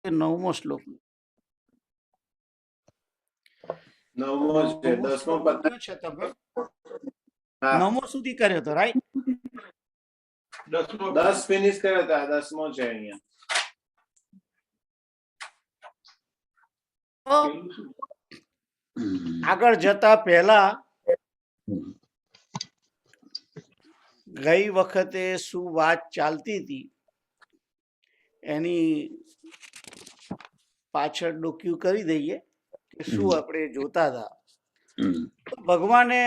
9મો શ્લોક નવમો છે. 10મો પતાવ્યો છે તમે? હા 9મો સુધી કર્યો તો, રાઈટ? 10 ફિનિશ કર્યો તો આ 10મો છે અહીંયા. આગળ જતા પહેલા ગઈ વખતે શું વાત ચાલતી હતી એની પાછળ ડોક્યુ કરી દઈએ કે શું આપણે જોતા હતા. ભગવાને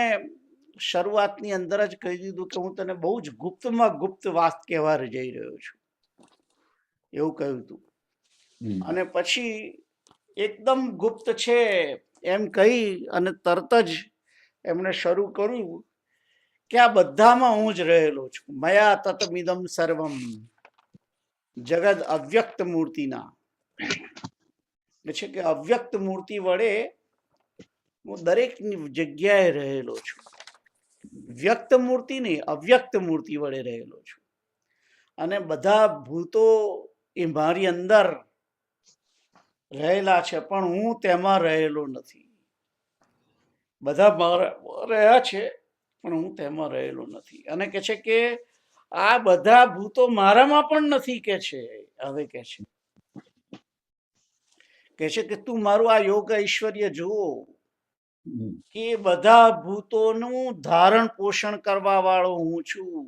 શરૂઆતની અંદર જ કહી દીધું કે હું તને બહુ જ ગુપ્તમાં ગુપ્ત વાત કહેવા જઈ રહ્યો છું, એવું કહ્યું હતું. અને પછી એકદમ ગુપ્ત છે એમ કહી અને તરત જ એમણે શરૂ કર્યું કે આ બધામાં હું જ રહેલો છું. મયા તતમિદમ સર્વમ, જગત અવ્યક્ત મૂર્તિના છે કે અવ્યક્ત મૂર્તિ વડે હું દરેક જગ્યાએ રહેલો છું. વ્યક્ત મૂર્તિ નહીં, અવ્યક્ત મૂર્તિ વડે રહેલો છું. અને બધા ભૂતો એ મારી અંદર રહેલા છે પણ હું તેમાં રહેલો નથી. બધા રહ્યા છે પણ હું તેમાં રહેલો નથી. અને કે છે કે આ બધા ભૂતો મારામાં પણ નથી કે છે. હવે કે છે કે તું મારું આ યોગ ઐશ્વર્ય જુઓ કે બધા ભૂતોનું ધારણ પોષણ કરવા વાળો હું છું.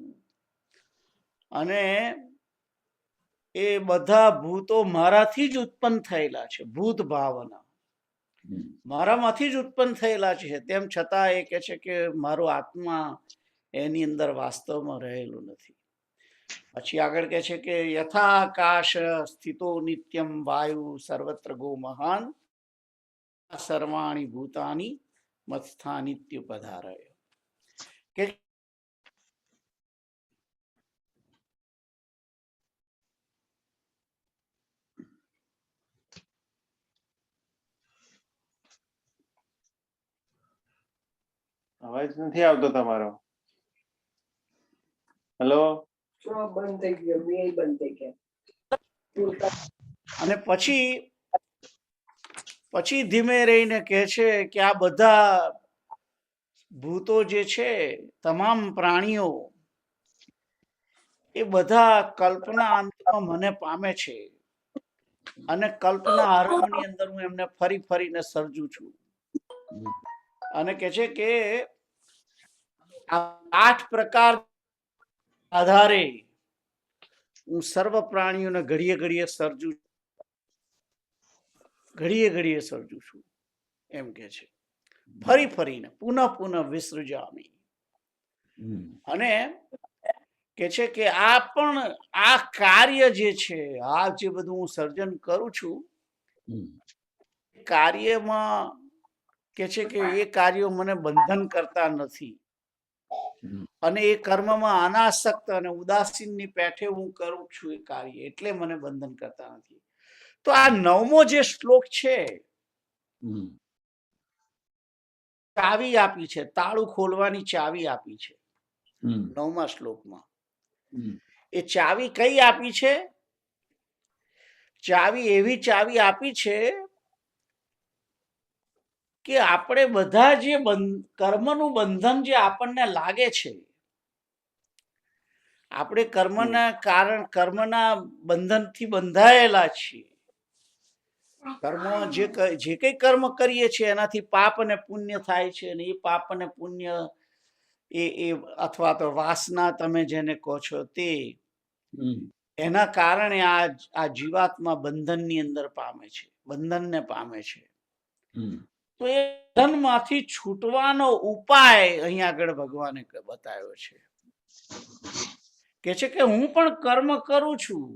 અને એ બધા ભૂતો મારાથી જ ઉત્પન્ન થયેલા છે. ભૂત ભાવના મારામાંથી જ ઉત્પન્ન થયેલા છે. તેમ છતાં એ કે છે કે મારો આત્મા એની અંદર વાસ્તવમાં રહેલો નથી. પછી આગળ કે છે કે યથાકાશ સ્થિતો નિત્યમ વાયુ સર્વત્ર ગો મહાન સર્વાણી ભૂતાની મત્સ્થાનિત્યુપધારય. કે અવાજ નથી આવતો તમારો. હેલો. બંધ થઈ ગયો, બે બંધ થઈ ગયા. અને પછી ધીમે રહીને કહે છે કે આ બધા ભૂતો જે છે, તમામ પ્રાણીઓ, એ બધા કલ્પના અંતમાં મને પામે છે. અને કલ્પના આરંભની અંદર હું એમને ફરી ફરીને સર્જું છું. અને કે છે કે 8 પ્રકાર આધારે હું સર્વ પ્રાણીઓને ઘડીએ ઘડીએ સર્જું છું એમ કે છે. ફરી ફરીને પુનઃ પુનઃ વિસૃજામી. અને કે છે કે આ કાર્ય જે છે, આ જે બધું હું સર્જન કરું છું, કાર્યમાં કે છે કે એ કાર્યો મને બંધન કરતા નથી. અને એ કર્મમાં અનાસક્ત અને ઉદાસીનની પેઠે હું કરું છું એ કાર્ય, એટલે મને બંધન કરતા નથી. તો આ 9મો જે શ્લોક છે, ચાવી આપી છે, તાળું ખોલવાની ચાવી આપી છે 9મા શ્લોકમાં. એ ચાવી કઈ આપી છે? ચાવી એવી ચાવી આપી છે કે આપણે બધા જે કર્મનું બંધન જે આપણને લાગે છે, આપણે કર્મના બંધનથી બંધાયેલા છીએ. જે કઈ કર્મ કરીએ છીએ એનાથી પાપ અને પુણ્ય થાય છે. અને એ પાપ અને પુણ્ય એ અથવા તો વાસના તમે જેને કહો છો તે, એના કારણે આ જીવાત્મા બંધનની અંદર બંધનને પામે છે. તો એ બંધનમાંથી છૂટવાનો ઉપાય અહીંયા આગળ ભગવાને બતાવ્યો છે. કે છે કે હું પણ કર્મ કરું છું,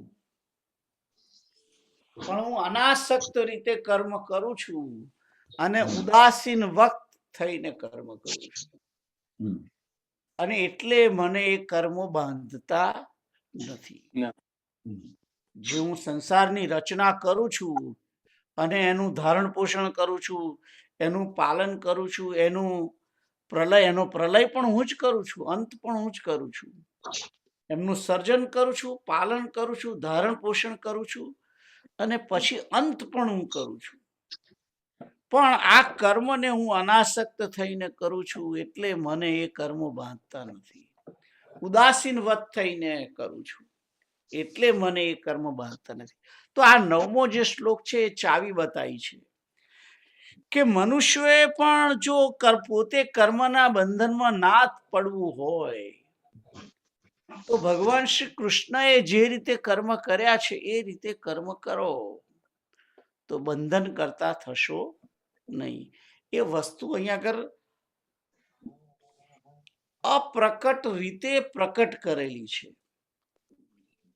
પણ હું અનાસક્ત રીતે કર્મ કરું છું અને ઉદાસીન વક્ત થઈને કર્મ કરું છું. અને એટલે મને એ કર્મો બાંધતા નથી. જે હું સંસારની રચના કરું છું અને એનું ધારણ પોષણ કરું છું, એનું પાલન કરું છું, એનો પ્રલય પણ હું જ કરું છું, અંત પણ હું જ કરું છું. એમનું સર્જન કરું છું, પાલન કરું છું, ધારણ પોષણ કરું છું, અને પછી અંત પણ હું કરું છું. પણ આ કર્મને હું અનાસક્ત થઈને કરું છું એટલે મને એ કર્મ બાંધતા નથી. ઉદાસીનવત થઈને કરું છું એટલે મને એ કર્મ બાંધતા નથી. તો આ 9મો જે શ્લોક છે એ ચાવી બતાવી છે કે મનુષ્યોએ પણ જો પોતે કર્મના બંધનમાં ના પડવું હોય તો ભગવાન શ્રી કૃષ્ણએ જે રીતે કર્મ કર્યા છે એ રીતે કર્મ કરો તો બંધન કરતા થશો નહીં. એ વસ્તુ અહીંયા આગળ અપ્રકટ રીતે પ્રકટ કરેલી છે,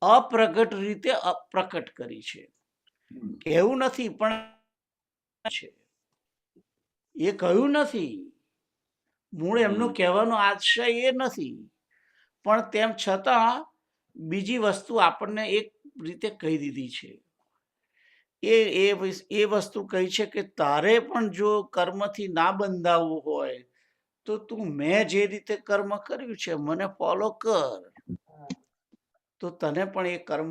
અપ્રગટ રીતે અપ્રકટ કરી છે. કહેવું નથી પણ છે એ કહ્યું નથી, મૂળ એમનું કહેવાનો આશય એ નથી, પણ તેમ છતાં બીજી વસ્તુ આપણને એક રીતે કહી દીધી છે. એ વસ્તુ કહી છે કે તારે પણ જો કર્મથી ના બંધાવવું હોય તો તું મેં જે રીતે કર્મ કર્યું છે મને ફોલો કર, તો તને પણ એ કર્મ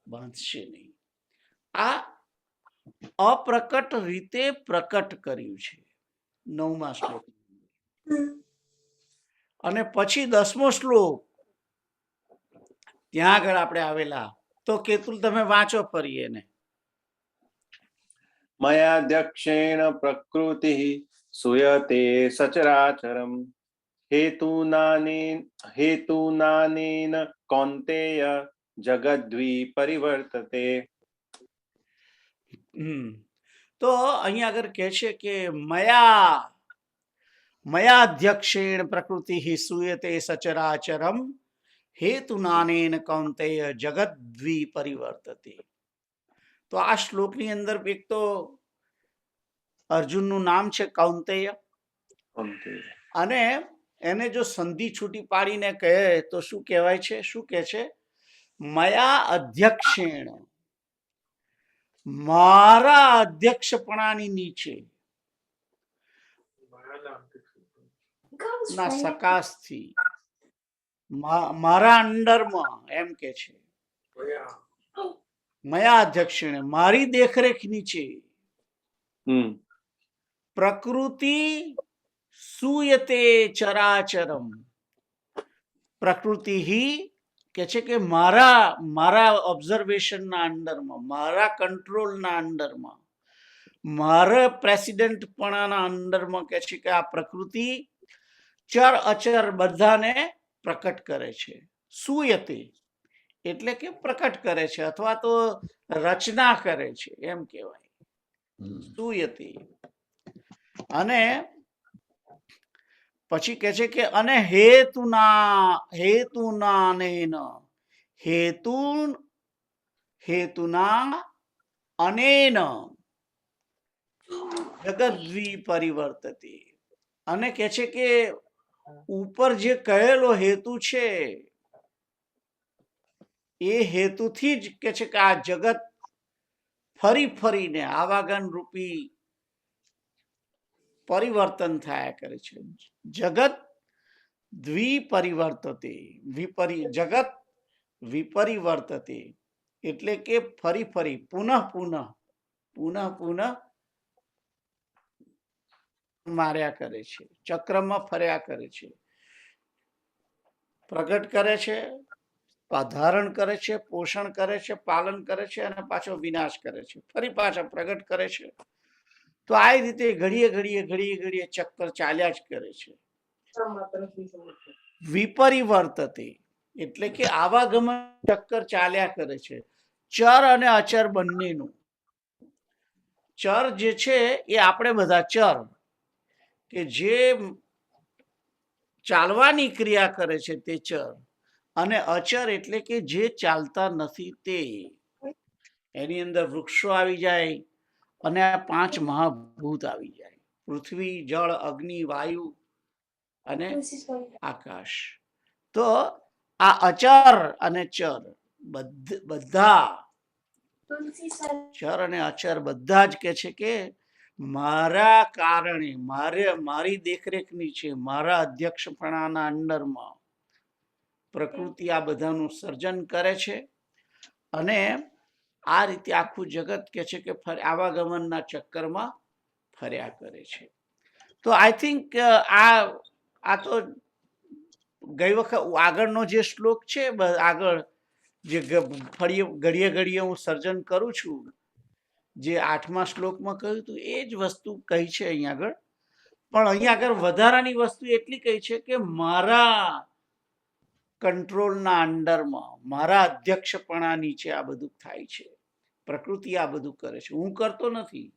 બાંધશે નહીં. આ અપ્રકટ રીતે પ્રકટ કર્યું છે 9મા શ્લોક. અને પછી 10મો શ્લોક ત્યાં આગળ આપણે આવેલા. તો કેતુલ તમે વાંચો ફરી એને. મયાધ્યક્ષેણ પ્રકૃતિ સુયતે સચરાચરમ હેતુનાનેન કૌંતેય જગદ્વી પરિવર્તતે. તો અહીંયા આગળ કહે છે કે મયાધ્યક્ષેણ પ્રકૃતિ સૂયતે સચરાચરમ હેતુનાનેન કૌંતેય જગદ્વી પરિવર્તતે. તો આ શ્લોકની અંદર એક તો અર્જુનનું નામ છે કૌંતેય, અને એને જો સંધિ છૂટી પાડીને કહે તો શું કહેવાય છે? શું કહે છે? મયા અધ્યક્ષેણ, મારા અધ્યક્ષપણાની નીચે ના સકાશથી, મારા અંડરમાં, એમ કે છે મયા અધ્યક્ષેણ, મારી દેખરેખ નીચે પ્રકૃતિ સુયતે ચરાચરમ. પ્રકૃતિ કે છે કે મારા ઓબ્ઝર્વેશનના અંડરમાં, મારા કંટ્રોલના અંડરમાં, મારા પ્રેસિડેન્ટપણાના અંડરમાં કે છે કે આ પ્રકૃતિ ચર અચર બધાને પ્રકટ કરે છે. સુયતે એટલે કે પ્રકટ કરે છે અથવા તો રચના કરે છે એમ કહેવાય, સુયતે. અને પછી કહે છે કે અને હેતુના અનેન જગદ્વી પરિવર્તતે. અને કહે છે કે ઉપર જે કહેલો હેતુ છે એ હેતુથી જ કે છે કે આ જગત ફરીને આવાગન રૂપી પરિવર્તન થયા કરે છે. જગત દ્વિપરિવર્તતે, જગત વિપરિવર્તતે એટલે કે ફરી પુનઃ માર્યા કરે છે, ચક્રમાં ફર્યા કરે છે. પ્રગટ કરે છે, ધારણ કરે છે, પોષણ કરે છે, પાલન કરે છે અને પાછો વિનાશ કરે છે, ફરી પાછા પ્રગટ કરે છે. તો આ રીતે ઘડીએ ચક્કર ચાલ્યા જ કરે છે. વિપરિવર્તતે એટલે કે આવાગમન ચક્કર ચાલ્યા કરે છે, ચર અને અચર બંનેનું. ચર જે છે એ આપણે બધા ચર કે જે ચાલવાની ક્રિયા કરે છે તે ચર, અને અચર એટલે કે જે ચાલતા નથી તે. એની અંદર વૃક્ષો આવી જાય અને આ 5 મહાભૂત આવી જાય, પૃથ્વી, જળ, અગ્નિ, વાયુ અને આકાશ. તો આ અચર અને ચર બધા, ચર અને અચર બધા જ કે છે કે મારા કારણે, મારી દેખરેખ નીચે, મારા અધ્યક્ષપણાના અંડરમાં પ્રકૃતિ આ બધાનું સર્જન કરે છે. અને આ રીતે આખું જગત કે છે કે આવાગમનના ચક્કરમાં ફર્યા કરે છે. તો આઈ થિંક આ તો ગઈ વખત આગળનો જે શ્લોક છે આગળ જે ફરી ઘડીએ ઘડીએ હું સર્જન કરું છું, જે 8મા શ્લોકમાં કહ્યું હતું એ જ વસ્તુ કહી છે અહીંયા આગળ. પણ અહીંયા આગળ વધારાની વસ્તુ એટલી કહી છે કે મારા કંટ્રોલના અંડરમાં, મારા અધ્યક્ષપણા નીચે આ બધું થાય છે. પ્રકૃતિ આ બધું કરે છે, હું કરતો નથી.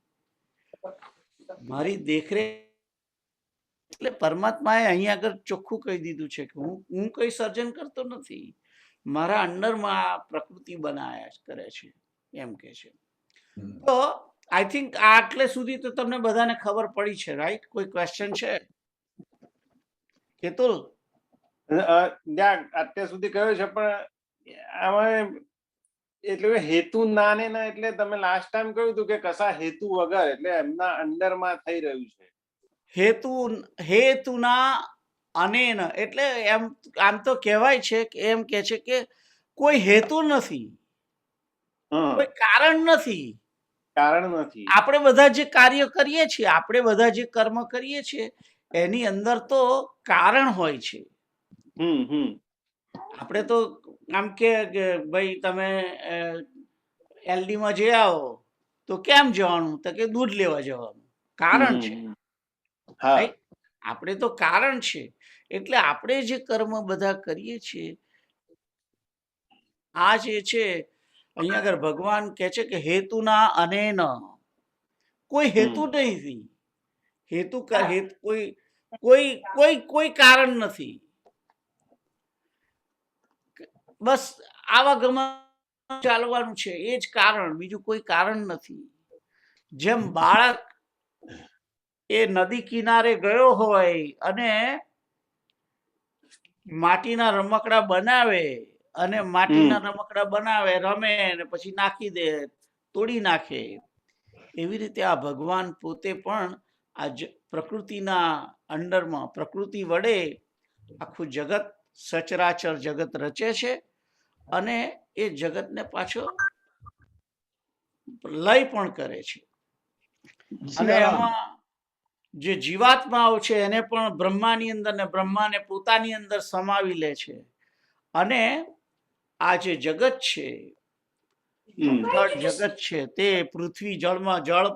મારી દેખરેખ, એટલે પરમાત્માએ અહીંયા આગળ ચોખ્ખું કહી દીધું છે કે હું કઈ સર્જન કરતો નથી, મારા અંડરમાં આ પ્રકૃતિ બનાયા કરે છે એમ કે છે. તો આઈ થિંક આટલે સુધી તો તમને બધાને ખબર પડી છે, રાઈટ? કોઈ ક્વેશ્ચન છે કેતુલ? અત્યાર સુધી કહ્યું છે, પણ આમાં એટલે હેતુ ના ને ના, એટલે તમે લાસ્ટ ટાઈમ કહ્યું હતું કે કશા હેતુ વગર, એટલે એમના અંડરમાં થઈ રહ્યું છે. હેતુના અનેન એટલે એમ આમ તો કહેવાય છે કે એમ કે છે કે કોઈ હેતુ નથી, કોઈ કારણ નથી. કારણ નથી. આપણે બધા જે કાર્ય કરીએ છીએ, આપણે બધા જે કર્મ કરીએ છીએ એની અંદર તો કારણ હોય છે. આપણે તો આમ કે ભાઈ તમે એલડી માં જઈ આવો તો કેમ જવાનું? તો કે દૂધ લેવા જવાનું, કારણ છે. આપણે તો કારણ છે. એટલે આપણે જે કર્મ બધા કરીએ છીએ આ જે છે અહીંયા આગળ ભગવાન કહે છે કે હેતુના અનેન, કોઈ હેતુ નથી. હેતુ કોઈ કારણ નથી. બસ આવાગમન ચાલવાનું છે એ જ કારણ, બીજું કોઈ કારણ નથી. જેમ બાળક એ નદી કિનારે ગયો હોય અને માટીના રમકડા બનાવે અને રમે અને પછી નાખી દે, તોડી નાખે, એવી રીતે આ ભગવાન પોતે પણ આ પ્રકૃતિના અંડરમાં, પ્રકૃતિ વડે આખું જગત, સચરાચર જગત રચે છે અને એ જગતને પાછો લય પણ કરે છે. અને એમાં જે જીવાત્માઓ છે એને પણ બ્રહ્માની અંદર ને બ્રહ્માને પોતાની અંદર સમાવી લે છે. અને આ જે જગત છે, જગત છે તે પૃથ્વી જળમાં જળ,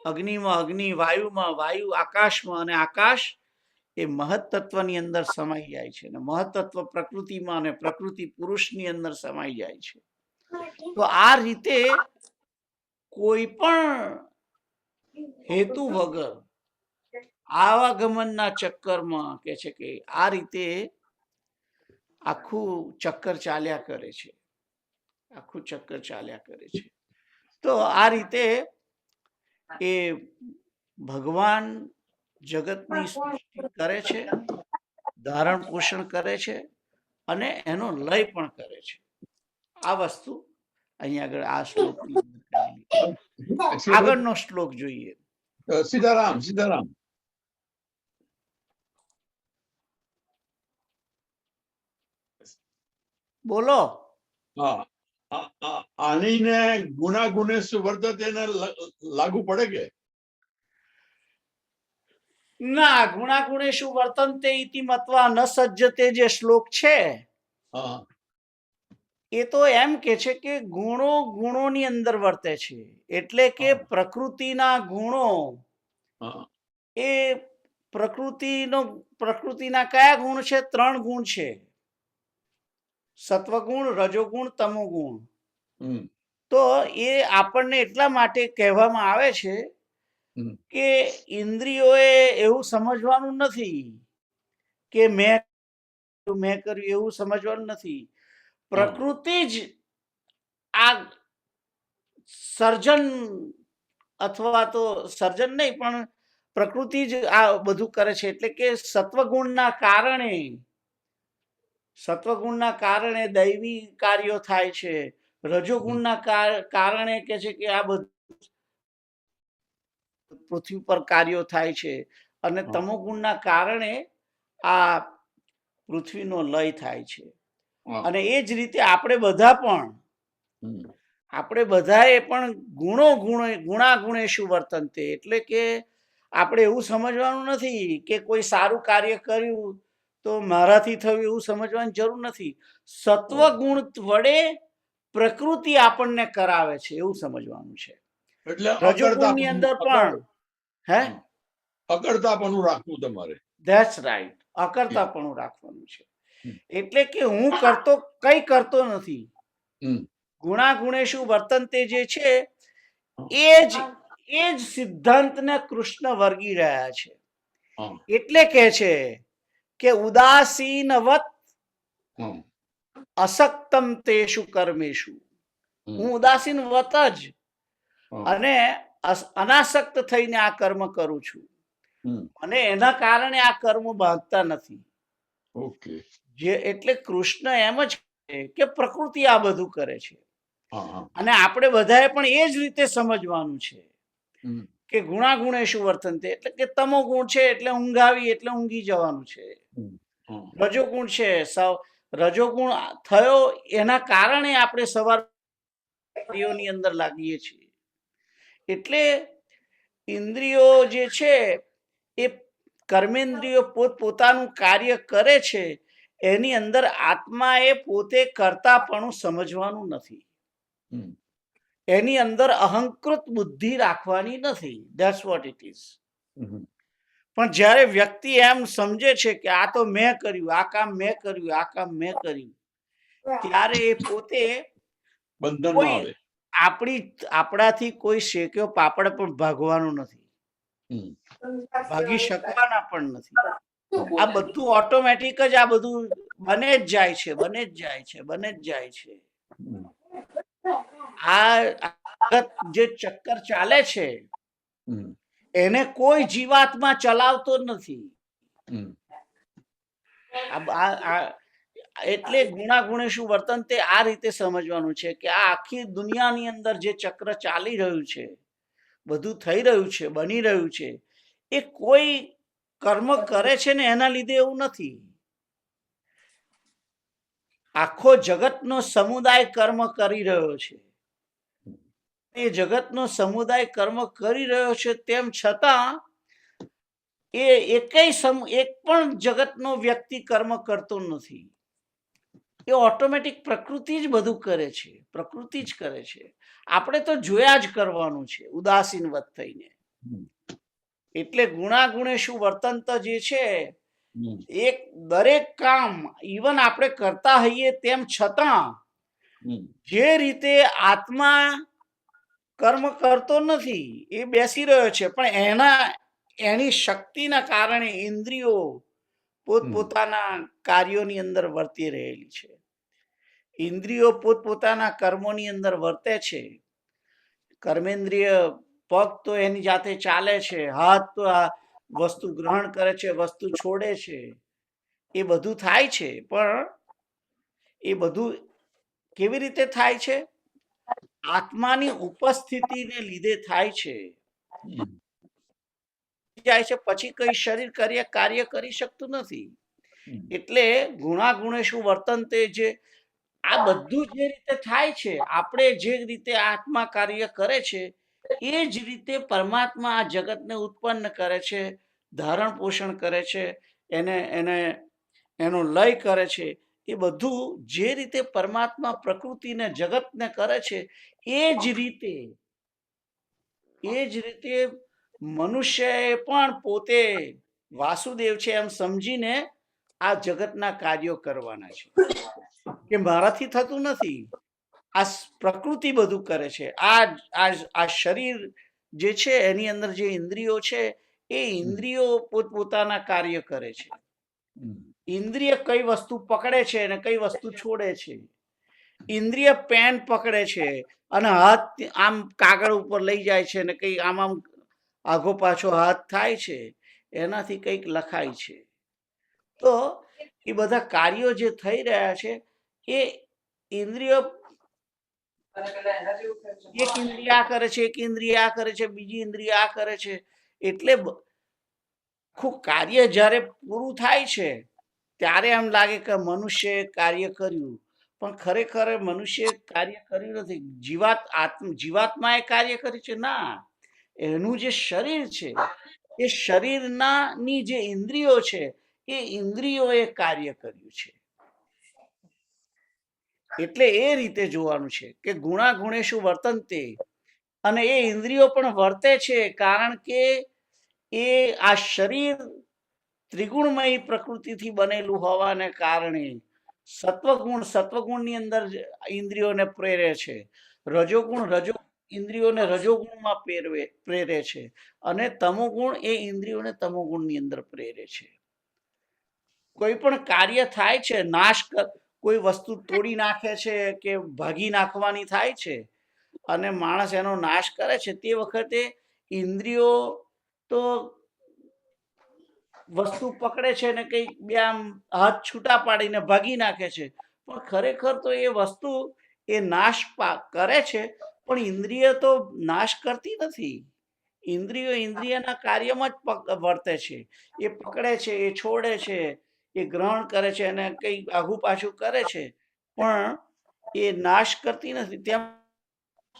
અગ્નિમાં અગ્નિ, વાયુમાં વાયુ, આકાશમાં અને આકાશ એ મહત્તત્વની અંદર સમાઈ જાય છે. અને મહત્તત્વ પ્રકૃતિમાં અને પ્રકૃતિ પુરુષની અંદર સમાઈ જાય છે. તો આ રીતે કોઈ પણ હેતુ વગર આવાગમનના ચક્કરમાં કે છે કે આ રીતે આખું ચક્કર ચાલ્યા કરે છે, આખું ચક્કર ચાલ્યા કરે છે. તો આ રીતે એ ભગવાન જગતની સૃષ્ટિ કરે છે, ધારણ પોષણ કરે છે અને એનો લય પણ કરે છે. આ વસ્તુ અહીંયા આગળ આ શ્લોક આગળનો શ્લોક જોઈએ. સીતારામ, સીતારામ. બોલો. આનીને ગુણાગુણેષુ વર્તતે ને લાગુ પડે કે ના? ગુણાગુણેષુ વર્તન્તે ઇતિ મત્વા ન સજ્જતે જે શ્લોક છે એ તો એમ કે છે કે ગુણો ગુણોની અંદર વર્તે છે. એટલે કે પ્રકૃતિના ગુણો એ પ્રકૃતિના કયા ગુણ છે? 3 ગુણ છે, સત્વગુણ, રજોગુણ, તમોગુણ. તો એ આપણને એટલા માટે કહેવામાં આવે છે કે ઇન્દ્રિયોએ એવું સમજવાનું નથી કે મેં કર્યું, એવું સમજવાનું નથી. પ્રકૃતિ જ આ સર્જન, અથવા તો સર્જન નહીં પણ પ્રકૃતિ જ આ બધું કરે છે. એટલે કે સત્વગુણના કારણે દૈવી કાર્યો થાય છે, રજોગુણના કારણે કે છે કે આ બધું પૃથ્વી પર કાર્યો થાય છે, અને તમોગુણના કારણે આ પૃથ્વીનો લય થાય છે. અને એ જ રીતે આપણે બધા પણ આપણે બધાએ પણ ગુણાગુણેષુ વર્તન્તે, એટલે કે આપણે એવું સમજવાનું નથી કે કોઈ સારું કાર્ય કર્યું તો મારાથી થયું એવું સમજવાની જરૂર નથી. સત્વગુણ વડે પ્રકૃતિ આપણને કરાવે છે એવું સમજવાનું છે. એટલે રજોગુણની અંદર પણ હે અકર્તાપણું રાખવું તમારે. ધેટ્સ રાઈટ, અકર્તાપણું રાખવાનું છે. એટલે કે હું કઈ કરતો નથી. હમ. ગુણાગુણેષુ વર્તન્તે જે છે એ જ સિદ્ધાંતને કૃષ્ણ વર્ગી રહ્યા છે. હા. એટલે કે છે કે ઉદાસીનવત હમ. અસક્તમ તેષુ કર્મેષુ. હમ. હું ઉદાસીન વત જ હમ. અને અનાસક્ત થઈને આ કર્મ કરું છું, હમ. અને એના કારણે આ કર્મ બાંધતા નથી. ઓકે. એટલે કૃષ્ણ એમ જ કહે કે પ્રકૃતિ આ બધું કરે છે. હા હા. અને આપણે બધાએ પણ એ જ રીતે સમજવાનું છે હમ. કે ગુણાગુણેષુ વર્તન્તે, એટલે કે તમો ગુણ છે એટલે ઊંઘ આવી એટલે ઊંઘી જવાનું છે. હમ. હા. રજોગુણ છે, રજોગુણ થયો એના કારણે આપણે સવારની અંદર લાગીએ છીએ. એટલે ઇન્દ્રિયો જે છે એ કર્મેન્દ્રિયો પોતાનું કાર્ય કરે છે, એની અંદર આત્માએ પોતે કરતાપણું સમજવાનું નથી. હમ. એની અંદર અહંકૃત બુદ્ધિ રાખવાની નથી. That's what it is. Hmm. પણ જ્યારે વ્યક્તિ એમ સમજે છે કે આ તો મેં કર્યું, આ કામ મેં કર્યું, આ કામ મેં કર્યું, ત્યારે એ પોતે બંધનમાં આવે. આપણાથી કોઈ શેક્યો પાપડ પણ ભાગવાનો નથી, હમ. ભાગી શકવાના પણ નથી. આ બધું ઓટોમેટિક જ આ બધું બને જ જાય છે, બને જ જાય છે, બને જ જાય છે. હમ. આ જે ચક્કર ચાલે છે હમ. એને કોઈ જીવાત્મા ચલાવતો નથી. હમ. એટલે ગુણાગુણેષુ વર્તન્તે આ રીતે સમજવાનું છે કે આ આખી દુનિયાની અંદર જે ચક્ર ચાલી રહ્યું છે, બધું થઈ રહ્યું છે, બની રહ્યું છે, એ કોઈ કર્મ કરે છે ને એના લીધે એવું નથી. આખો જગતનો સમુદાય કર્મ કરી રહ્યો છે. એ જગતનો સમુદાય કર્મ કરી રહ્યો છે, તેમ છતાં એક પણ જગતનો વ્યક્તિ કર્મ કરતો નથી. એ ઓટોમેટિક પ્રકૃતિ જ બધું કરે છે, પ્રકૃતિ જ કરે છે. આપણે તો જોયા જ કરવાનું છે ઉદાસીનવત થઈને. એટલે ગુણાગુણેષુ વર્તન્ત જે છે, એક દરેક કામ ઇવન આપણે કરતા હોઈએ તેમ છતાં જે રીતે આત્મા કર્મ કરતો નથી, એ બેસી રહ્યો છે, પણ એની શક્તિના કારણે ઇન્દ્રિયો પોતપોતાના કાર્યોની અંદર વર્તી રહેલી છે. ઇન્દ્રિયો પોતપોતાના કર્મોની અંદર વર્તે છે. કર્મેન્દ્રિય પગ તો એની જાતે ચાલે છે, હાથ તો આ વસ્તુ ગ્રહણ કરે છે, વસ્તુ છોડે છે, એ બધું થાય છે. પણ એ બધું કેવી રીતે થાય છે? આત્માની ઉપસ્થિતિને લીધે થાય છે. જાય છે પછી કઈ શરીર કાર્ય કરી શકતું નથી. એટલે ગુણાગુણેષુ વર્તન્તે જે આ બધું જે રીતે થાય છે, આપણે જે રીતે આત્મા કાર્ય કરે છે, એ જ રીતે પરમાત્મા આ જગતને ઉત્પન્ન કરે છે, ધારણ પોષણ કરે છે, એનો લય કરે છે. એ બધું જે રીતે પરમાત્મા પ્રકૃતિને જગતને કરે છે, એ જ રીતે મનુષ્યએ પણ પોતે વાસુદેવ છે એમ સમજીને આ જગતના કાર્યો કરવાના છે. કે મારાથી થતું નથી, આ પ્રકૃતિ બધું કરે છે. આ શરીર જે છે એની અંદર જે ઇન્દ્રિયો છે, એ ઇન્દ્રિયો પોતપોતાના કાર્ય કરે છે. ઇન્દ્રિય કઈ વસ્તુ પકડે છે અને કઈ વસ્તુ છોડે છે. ઇન્દ્રિય પેન પકડે છે અને હાથ આમ કાગળ ઉપર લઈ જાય છે, અને કઈ આમ આઘો પાછો હાથ થાય છે, એનાથી કંઈક લખાય છે. તો એ બધા કાર્યો જે થઈ રહ્યા છે, એ ઇન્દ્રિયો એક ઇન્દ્રિય આ કરે છે, એક ઇન્દ્રિય આ કરે છે, બીજી ઇન્દ્રિય આ કરે છે. એટલે આખું કાર્ય જ્યારે પૂરું થાય છે ત્યારે એમ લાગે કે મનુષ્યએ કાર્ય કર્યું, પણ ખરેખર મનુષ્ય કાર્ય કર્યું નથી. જીવાત્માએ કાર્ય કર્યું છે? ના, એનું જે શરીર છે એ શરીરની જે ઇન્દ્રિયો છે એ ઇન્દ્રિયોએ કાર્ય કર્યું છે. એટલે એ રીતે જોવાનું છે કે ગુણાગુણેષુ વર્તન્તે, અને એ ઇન્દ્રિયો પણ વર્તે છે કારણ કે એ આ શરીર ત્રિગુણમય પ્રકૃતિથી બનેલું હોવાને કારણે સત્વગુણની અંદર ઇન્દ્રિયોને પ્રેરે છે, રજોગુણ ઇન્દ્રિયોને રજોગુણમાં પ્રેરે છે, અને તમોગુણ એ ઇન્દ્રિયોને તમોગુણની અંદર પ્રેરે છે. કોઈ પણ કાર્ય થાય છે, કોઈ વસ્તુ તોડી નાખે છે કે ભાગી નાખવાની થાય છે અને માણસ એનો નાશ કરે છે, તે વખતે ઇન્દ્રિયો તો વસ્તુ પકડે છે ને કઈ બે આમ હાથ છૂટા પાડીને ભાગી નાખે છે, પણ ખરેખર તો એ વસ્તુ એ નાશ કરે છે, પણ ઇન્દ્રિય તો નાશ કરતી નથી. ઇન્દ્રિયો ઇન્દ્રિયના કાર્યમાં જ વર્તે છે. એ પકડે છે, એ છોડે છે, એ ગ્રહણ કરે છે અને કઈ આઘું પાછું કરે છે, પણ એ નાશ કરતી નથી. તેમ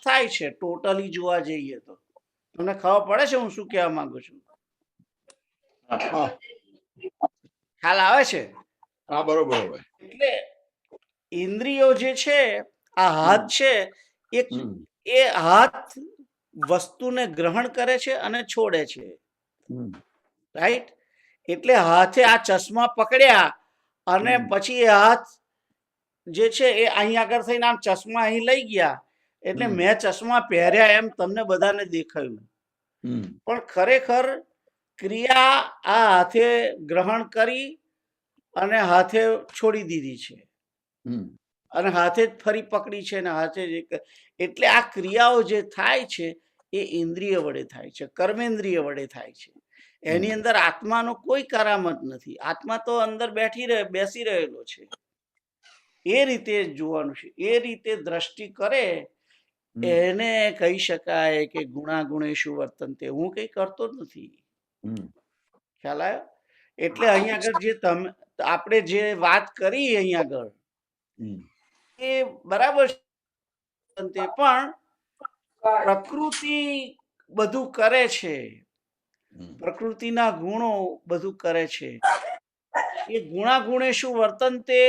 થાય છે ટોટલી જોવા જઈએ તો. તમને ખબર પડે છે હું શું કહેવા માંગુ છું? હા ખ્યાલ આવે છે? હા બરોબર હવે. એટલે ઇન્દ્રિયો જે છે, આ હાથ છે, એ હાથ વસ્તુને ગ્રહણ કરે છે અને છોડે છે, રાઈટ? એટલે હાથે આ ચશ્મા પકડ્યા અને પછી એ હાથ જે છે એ અહીં આગળ થઈને આમ ચશ્મા અહીં લઈ ગયા, એટલે મેં ચશ્મા પહેર્યા એમ તમને બધાને દેખાયું, પણ ખરેખર ક્રિયા આ હાથે ગ્રહણ કરી અને હાથે છોડી દીધી છે, અને હાથે જ ફરી પકડી છે ને હાથે જ. એટલે આ ક્રિયાઓ જે થાય છે એ ઇન્દ્રિય વડે થાય છે, કર્મેન્દ્રિય વડે થાય છે. એની અંદર આત્માનો કોઈ કરામત નથી. આત્મા તો અંદર બેસી રહેલો છે. એ રીતે જોવાનું છે. એ રીતે દ્રષ્ટિ કરે એને કહી શકાય કે ગુણાગુણેષુ વર્તન્તે. હું કઈ કરતો જ નથી. ખ્યાલ આવ્યો? એટલે અહીંયા આગળ જે આપણે જે વાત કરી અહીંયા આગળ એ બરાબર છે, પણ પ્રકૃતિ બધું કરે છે, પ્રકૃતિના ગુણો બધું કરે છે. એ ગુણાગુણેષુ વર્તન્તે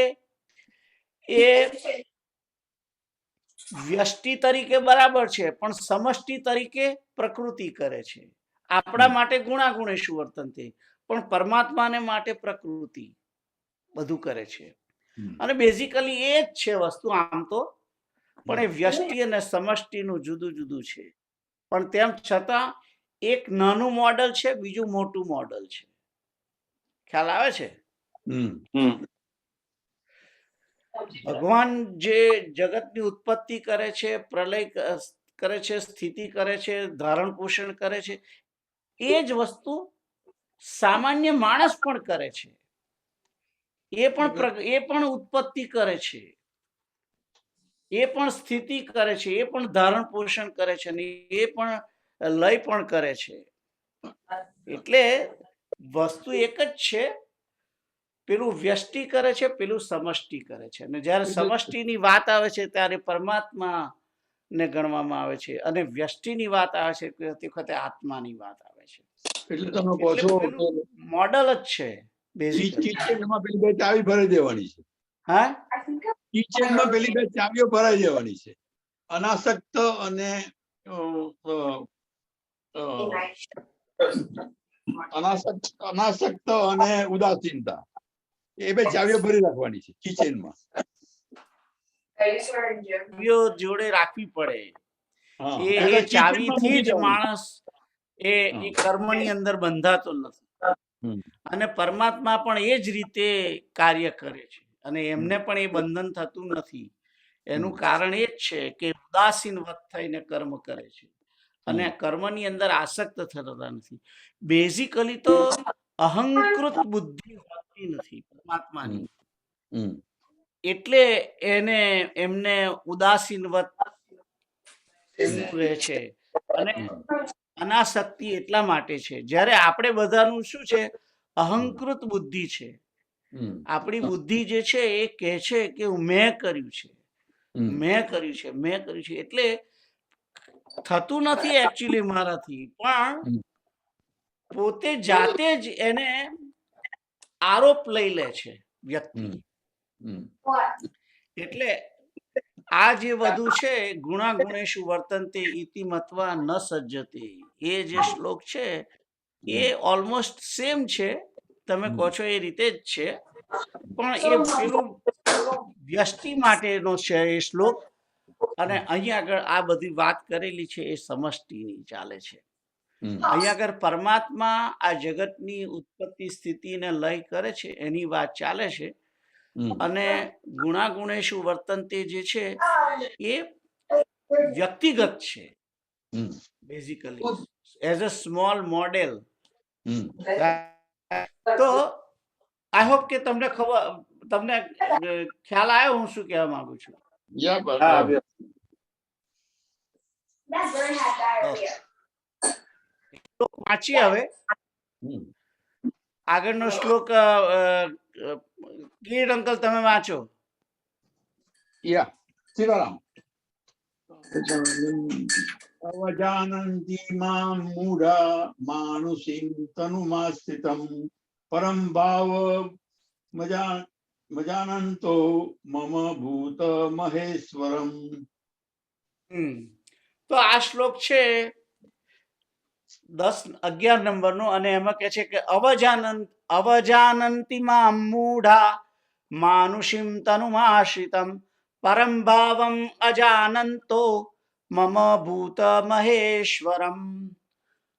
એ વ્યષ્ટિ તરીકે બરાબર છે, પણ સમષ્ટિ તરીકે પ્રકૃતિ કરે છે. આપણા માટે ગુણાગુણેષુ વર્તન્તે, પણ પરમાત્માને માટે પ્રકૃતિ બધું કરે છે. અને બેઝિકલી એ જ છે વસ્તુ આમ તો, પણ એ વ્યષ્ટિ અને સમષ્ટિનું જુદું જુદું છે. પણ તેમ છતાં એક નાનું મોડલ છે, બીજું મોટું મોડલ છે. ખ્યાલ આવે છે? ભગવાન જે જગતની ઉત્પત્તિ કરે છે, પ્રલય કરે છે, સ્થિતિ કરે છે, ધારણ પોષણ કરે છે, એ જ વસ્તુ સામાન્ય માણસ પણ કરે છે. એ પણ ઉત્પત્તિ કરે છે, એ પણ સ્થિતિ કરે છે, એ પણ ધારણ પોષણ કરે છે, અને એ પણ લય પણ કરે છે. એટલે વસ્તુ એક જ છે. પેલું વ્યષ્ટિ કરે છે, પેલું સમષ્ટિ કરે છે. અને જ્યારે સમષ્ટિની વાત આવે છે ત્યારે પરમાત્મા ને ગણવામાં આવે છે, અને વ્યષ્ટિની વાત આવે છે તે વખતે આત્માની વાત આવે છે. એટલે તમે કહો છો મોડલ જ છે બેઝિકલી. કિચનમાં પેલી બે ચાવી ભરાઈ દેવાની છે. હા, કિચનમાં પેલી બે ચાવીઓ ભરાઈ દેવાની છે, અનાસક્ત અને અનાસક્ત અને ઉદાસીનતા, એ બે ચાવીઓ ભરી રાખવાની છે કિચનમાં. જોડે રાખવી પડે. એ ચાવીથી જ માણસ એ કર્મની અંદર બંધાતો નથી. અને પરમાત્મા પણ એ જ રીતે કાર્ય કરે છે, અને એમને પણ એ બંધન થતું નથી. એનું કારણ એ જ છે કે ઉદાસીન વત થઈને કર્મ કરે છે, અને કર્મની અંદર આસક્ત થતા નથી. બેઝિકલી તો અહંકૃત બુદ્ધિ હોતી નથી પરમાત્માની, એટલે એમને ઉદાસીનવત રહે છે. અને અનાસક્તિ એટલા માટે છે, જ્યારે આપણે બધાનું શું છે, અહંકૃત બુદ્ધિ છે. આપણી બુદ્ધિ જે છે એ કહે છે કે મેં કર્યું છે, મેં કર્યું છે, મેં કર્યું છે, એટલે થતું નથી એકચ્યુઅલી મારાથી, પણ પોતે જાતે જ એને આરોપ લઈ લે છે વ્યક્તિ. એટલે આ જે બધું છે ગુણાગુણેશુ વર્તન્તે ઇતિ મત્વા ન સજ્જતે, એ જે શ્લોક છે એ ઓલમોસ્ટ સેમ છે, તમે કહો છો એ રીતે જ છે, પણ એ પેલું વ્યષ્ટિ માટેનો છે એ શ્લોક, અને અહીંયા આગળ આ બધી વાત કરેલી છે એ સમષ્ટિની ચાલે છે. અહીંયા આગળ પરમાત્મા આ જગતની ઉત્પત્તિ સ્થિતિ ને લય કરે છે એની વાત ચાલે છે, અને ગુણાગુણેશુ વર્તન્તે જે છે એ વ્યક્તિગત છે basically as a small model. તો આઈ હોપ કે તમને ખ્યાલ આવ્યો હું શું કહેવા માંગુ છું. શ્લોક વાંચીએ હવે. આગળનો શ્લોક કિરીટ અંકલ તમે વાંચો. સીતારામ. અવજાનંતિ માં મૂઢા માનુષીં તનુમાશ્રિતં પરમ ભાવ મજાનંતો મમ ભૂત મહેશ્વરમ. તો આ શ્લોક છે 11 નંબરનો, અને એમાં કહે છે કે અવજાનંતિ માં મૂઢા માનુષીં તનુમાશ્રિતં પરમ ભાવમ અજાનંતો મમ ભૂત મહેશ્વરમ.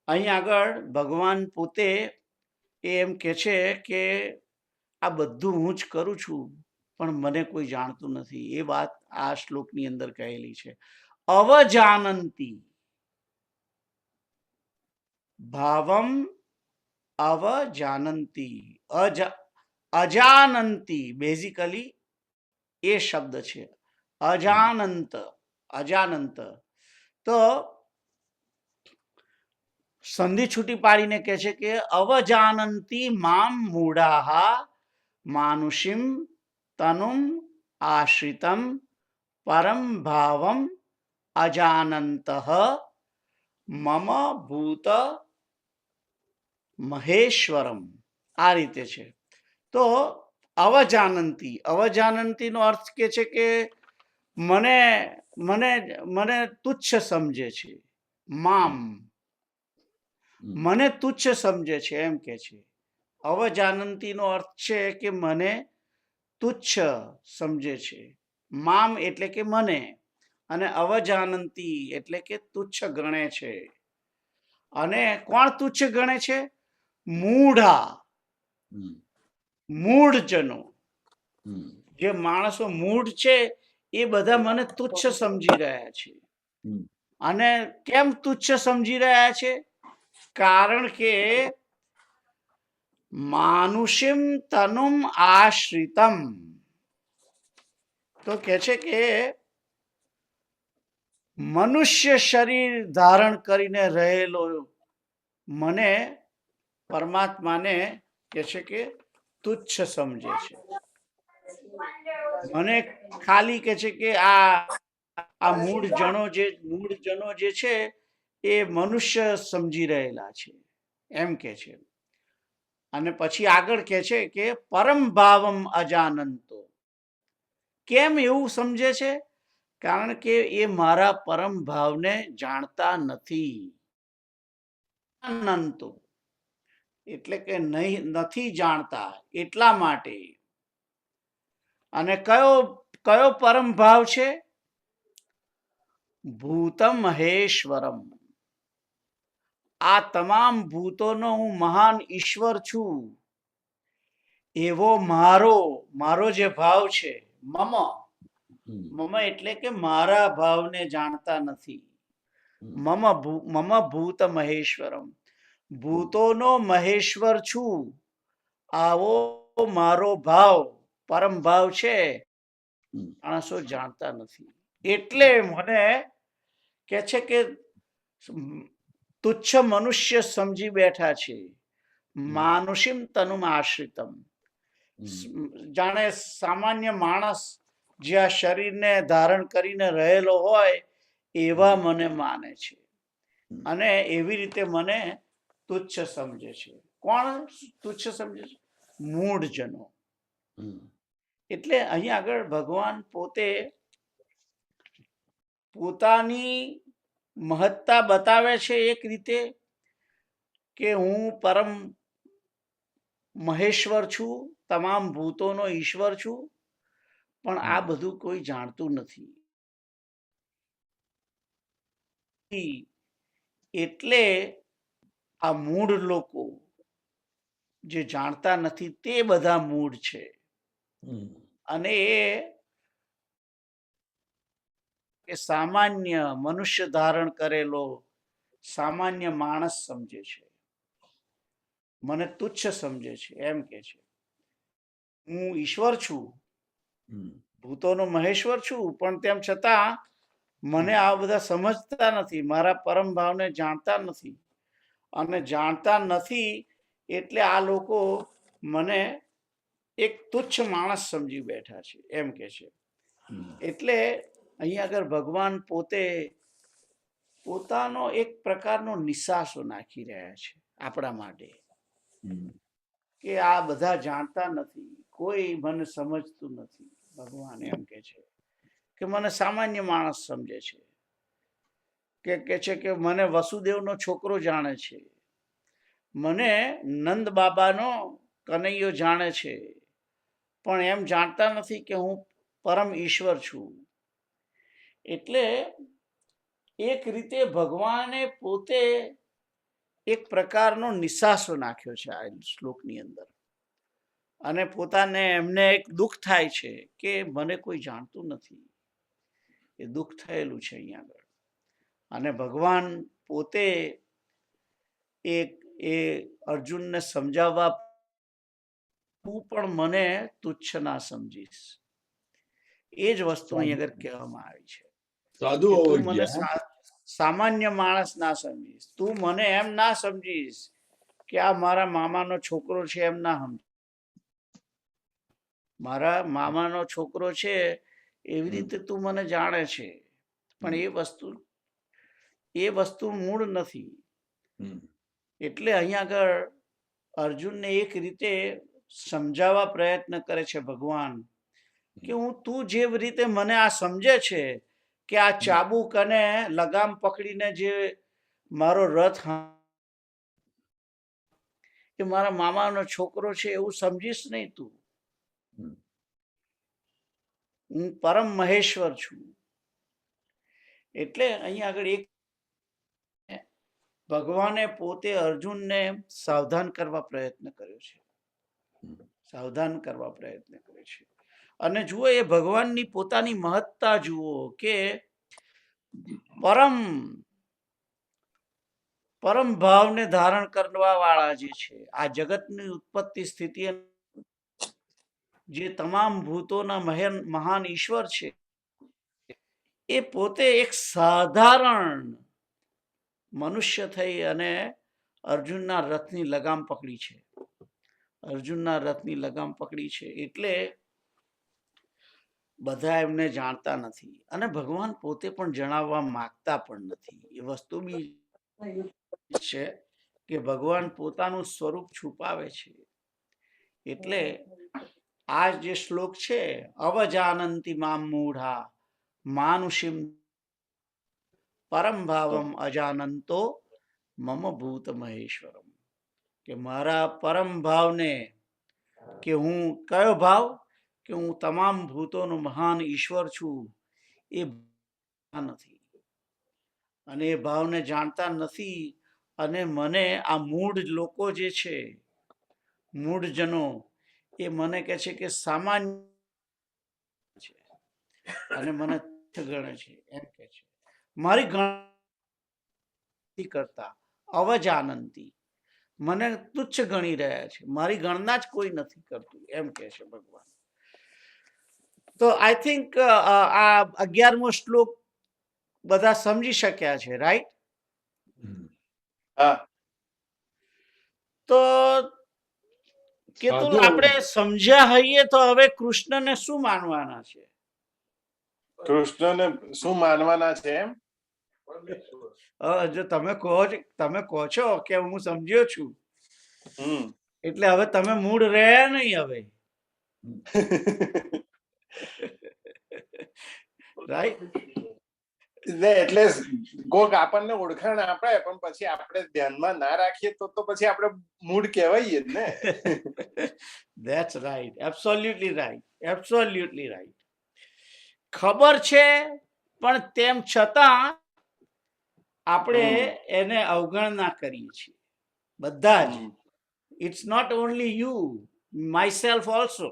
અહીં આગળ ભગવાન પોતે એમ કે છે કે આ બધું હું જ કરું છું પણ મને કોઈ જાણતું નથી. એ વાત આ શ્લોકની અંદર કહેલી છે. અવજાનંતિ ભાવમ અવજાનંતિ, અજાનંતિ બેઝિકલી એ શબ્દ છે, અજાનંત, અજાનંત. તો સંધિ છૂટી પાડીને કહે છે કે અવજાનંતિ મામ મૂઢાહ માનુષીમ તનુમ આશ્રિતમ પરમ ભાવમ અજાનંત મમ ભૂત મહેશ્વરમ. આ રીતે છે. તો અવજાનંતિ, અવજાનંતિનો અર્થ કે છે કે મને મને મને તુચ્છ સમજે છે, મામ મને તુચ્છ સમજે છે એમ કે છે. અવજાનંતિનો અર્થ છે કે મને તુચ્છ સમજે છે. મામ એટલે કે મને, અને અવજાનંતિ એટલે કે તુચ્છ ગણે છે. અને કોણ તુચ્છ ગણે છે? મૂઢા, મૂઢજનો. જે માણસો મૂઢ છે એ બધા મને તુચ્છ સમજી રહ્યા છે. અને કેમ તુચ્છ સમજી રહ્યા છે? કારણ કે માનુષીમ તનુમ આશ્રિતમ, તો કે છે કે મનુષ્ય શરીર ધારણ કરીને રહેલો મને, પરમાત્માને કે છે કે તુચ્છ સમજે છે. મને ખાલી કે છે કે આ મૂઢજનો જે છે એ મનુષ્ય સમજી રહેલા છે એમ કે છે. અને પછી આગળ કે છે કે પરમ ભાવમ અજાનંતો. કેમ એવું સમજે છે? કારણ કે એ મારા પરમ ભાવને જાણતા નથી. અનંતો એટલે કે નથી જાણતા એટલા માટે. અને કયો પરમ ભાવ છે? ભૂતમ મહેશ્વરમ. આ તમામ ભૂતોનો હું મહાન ઈશ્વર છું એવો મારો જે ભાવ છે, મમ એટલે કે મારા ભાવને જાણતા નથી. મમ ભૂત મહેશ્વરમ, ભૂતોનો મહેશ્વર છું આવો મારો ભાવ, પરમ ભાવ છે, માણસો જાણતા નથી. એટલે મને કે છે કે તુચ્છ મનુષ્ય સમજી બેઠા છે. માનુષીમ તનુમ આશ્રિતમ, જાણે સામાન્ય માણસ જે આ શરીરને ધારણ કરીને રહેલો હોય એવા મને માને છે અને એવી રીતે મને તુચ્છ સમજે છે. કોણ તુચ્છ સમજે છે? મૂઢજનો. એટલે અહીંયા આગળ ભગવાન પોતે પોતાની મહત્તા બતાવે છે એક રીતે કે હું પરમ મહેશ્વર છું, તમામ ભૂતોનો ઈશ્વર છું, પણ આ બધું કોઈ જાણતું નથી. એટલે આ મૂઢ લોકો જે જાણતા નથી તે બધા મૂઢ છે અને એ સામાન્ય મનુષ્ય ધારણ કરેલો સામાન્ય માણસ સમજે છે, મને તુચ્છ સમજે છે. એમ કે છે હું ઈશ્વર છું, ભૂતોનો મહેશ્વર છું, પણ તેમ છતાં મને આ બધા સમજતા નથી, મારા પરમ ભાવને જાણતા નથી. અને જાણતા નથી એટલે આ લોકો મને એક તુચ્છ માણસ સમજી બેઠા છે, એમ કે છે. એટલે અહીંયા આગળ ભગવાન પોતે પોતાનો એક પ્રકારનો નિસાસો નાખી રહ્યા છે આપણા માટે કે આ બધા જાણતા નથી, કોઈ મને સમજતું નથી. ભગવાન એમ કે છે કે મને સામાન્ય માણસ સમજે છે કે મને વસુદેવનો છોકરો જાણે છે, મને નંદ બાબાનો કનૈયો જાણે છે, પણ એમ જાણતા નથી કે હું પરમ ઈશ્વર છું. એટલે એક રીતે ભગવાને પોતે એક પ્રકારનો નિસાસો નાખ્યો છે આ શ્લોકની અંદર અને પોતાને એમને એક દુઃખ થાય છે કે મને કોઈ જાણતું નથી. એ દુઃખ થયેલું છે અહીંયા આગળ. અને ભગવાન પોતે એ અર્જુનને સમજાવવા તું પણ મને તુચ્છ ના સમજીશ, એ જ વસ્તુ અહીં આગળ કહેવામાં આવી છે. સાધુ કે હોવો તું મને જોઈએ. સામાન્ય માણસ ના સમજીશ, તું મને એમ ના સમજીશ કે આ મારા મામાનો છોકરો છે, એમ ના સમજ. મારા મામાનો છોકરો છે એવી રીતે તું મને જાણે છે, પણ એ વસ્તુ મૂળ નથી. એટલે અહીંયા આગળ અર્જુનને એક રીતે સમજાવવા પ્રયત્ન કરે છે ભગવાન કે તું જે રીતે મને આ સમજે છે કે આ ચાબુક અને લગામ પકડીને જે મારો રથ એ મારા મામાનો છોકરો છે એવું સમજીશ નહીં તું. હું પરમ મહેશ્વર છું. એટલે અહીંયા આગળ એક ભગવાને પોતે અર્જુનને સાવધાન કરવા પ્રયત્ન કર્યો છે, સાવધાન કરવા પ્રયત્ન કર્યો છે. અને જુઓ એ ભગવાનની પોતાની મહત્તા જુઓ કે પરમ ભાવને ધારણ કરવા વાળા જે છે, આ જગતની ઉત્પત્તિ સ્થિતિ જે તમામ ભૂતોના મહાન ઈશ્વર છે, એ પોતે એક સાધારણ મનુષ્ય થઈ અને અર્જુનના રથની લગામ પકડી છે. અર્જુનના રથની લગામ પકડી છે એટલે બધા એમને જાણતા નથી અને ભગવાન પોતે પણ જણાવવા માંગતા પણ નથી. એ વસ્તુ બી છે કે ભગવાન પોતાનું સ્વરૂપ છુપાવે છે. એટલે આ જે શ્લોક છે, અવજાનંતિ મામ મૂઢા માનુષિમ પરમ ભાવમ અજાનંતો મમ ભૂત મહેશ્વરમ, કે મારા પરમ ભાવને, કે હું કયો ભાવ, કે હું તમામ ભૂતોનો મહાન ઈશ્વર છું, એ નથી અને એ ભાવને જાણતા નથી. અને મને આ મૂઢ લોકો જે છે, મૂઢજનો, એ મને કહે છે કે સામાન્ય છે અને મને ગણે છે, એમ કે છે મારી ગણતી કરતા અવજાનંતી, મને તુચ્છ ગણી રહ્યા છે, મારી ગણના જ કોઈ નથી કરતું, એમ કે છે ભગવાન. તો આઈ થિંક આ 11મો શ્લોક બધા સમજી શક્યા છે, રાઈટ? હા. તો કેતુલ સાધુ આપણે સમજ્યા હઈએ તો હવે કૃષ્ણને શું માનવાના છે? કૃષ્ણને શું માનવાના છે એમ? જો તમે કહો છો કે હું સમજ્યો છું, હમ એટલે હવે તમે મૂળ રહ્યા નહીં હવે, રાઈટ? એટલે કોક આપણને ઓળખાણ આપે પણ પછી આપણે ધ્યાનમાં ના રાખીએ તો પછી આપણે મૂળ કહેવાઈએ જ ને. That's right. Absolutely right. Absolutely right. ખબર છે પણ તેમ છતાં આપણે એને અવગણના કરીએ છીએ બધા જ. It's not only you, myself also.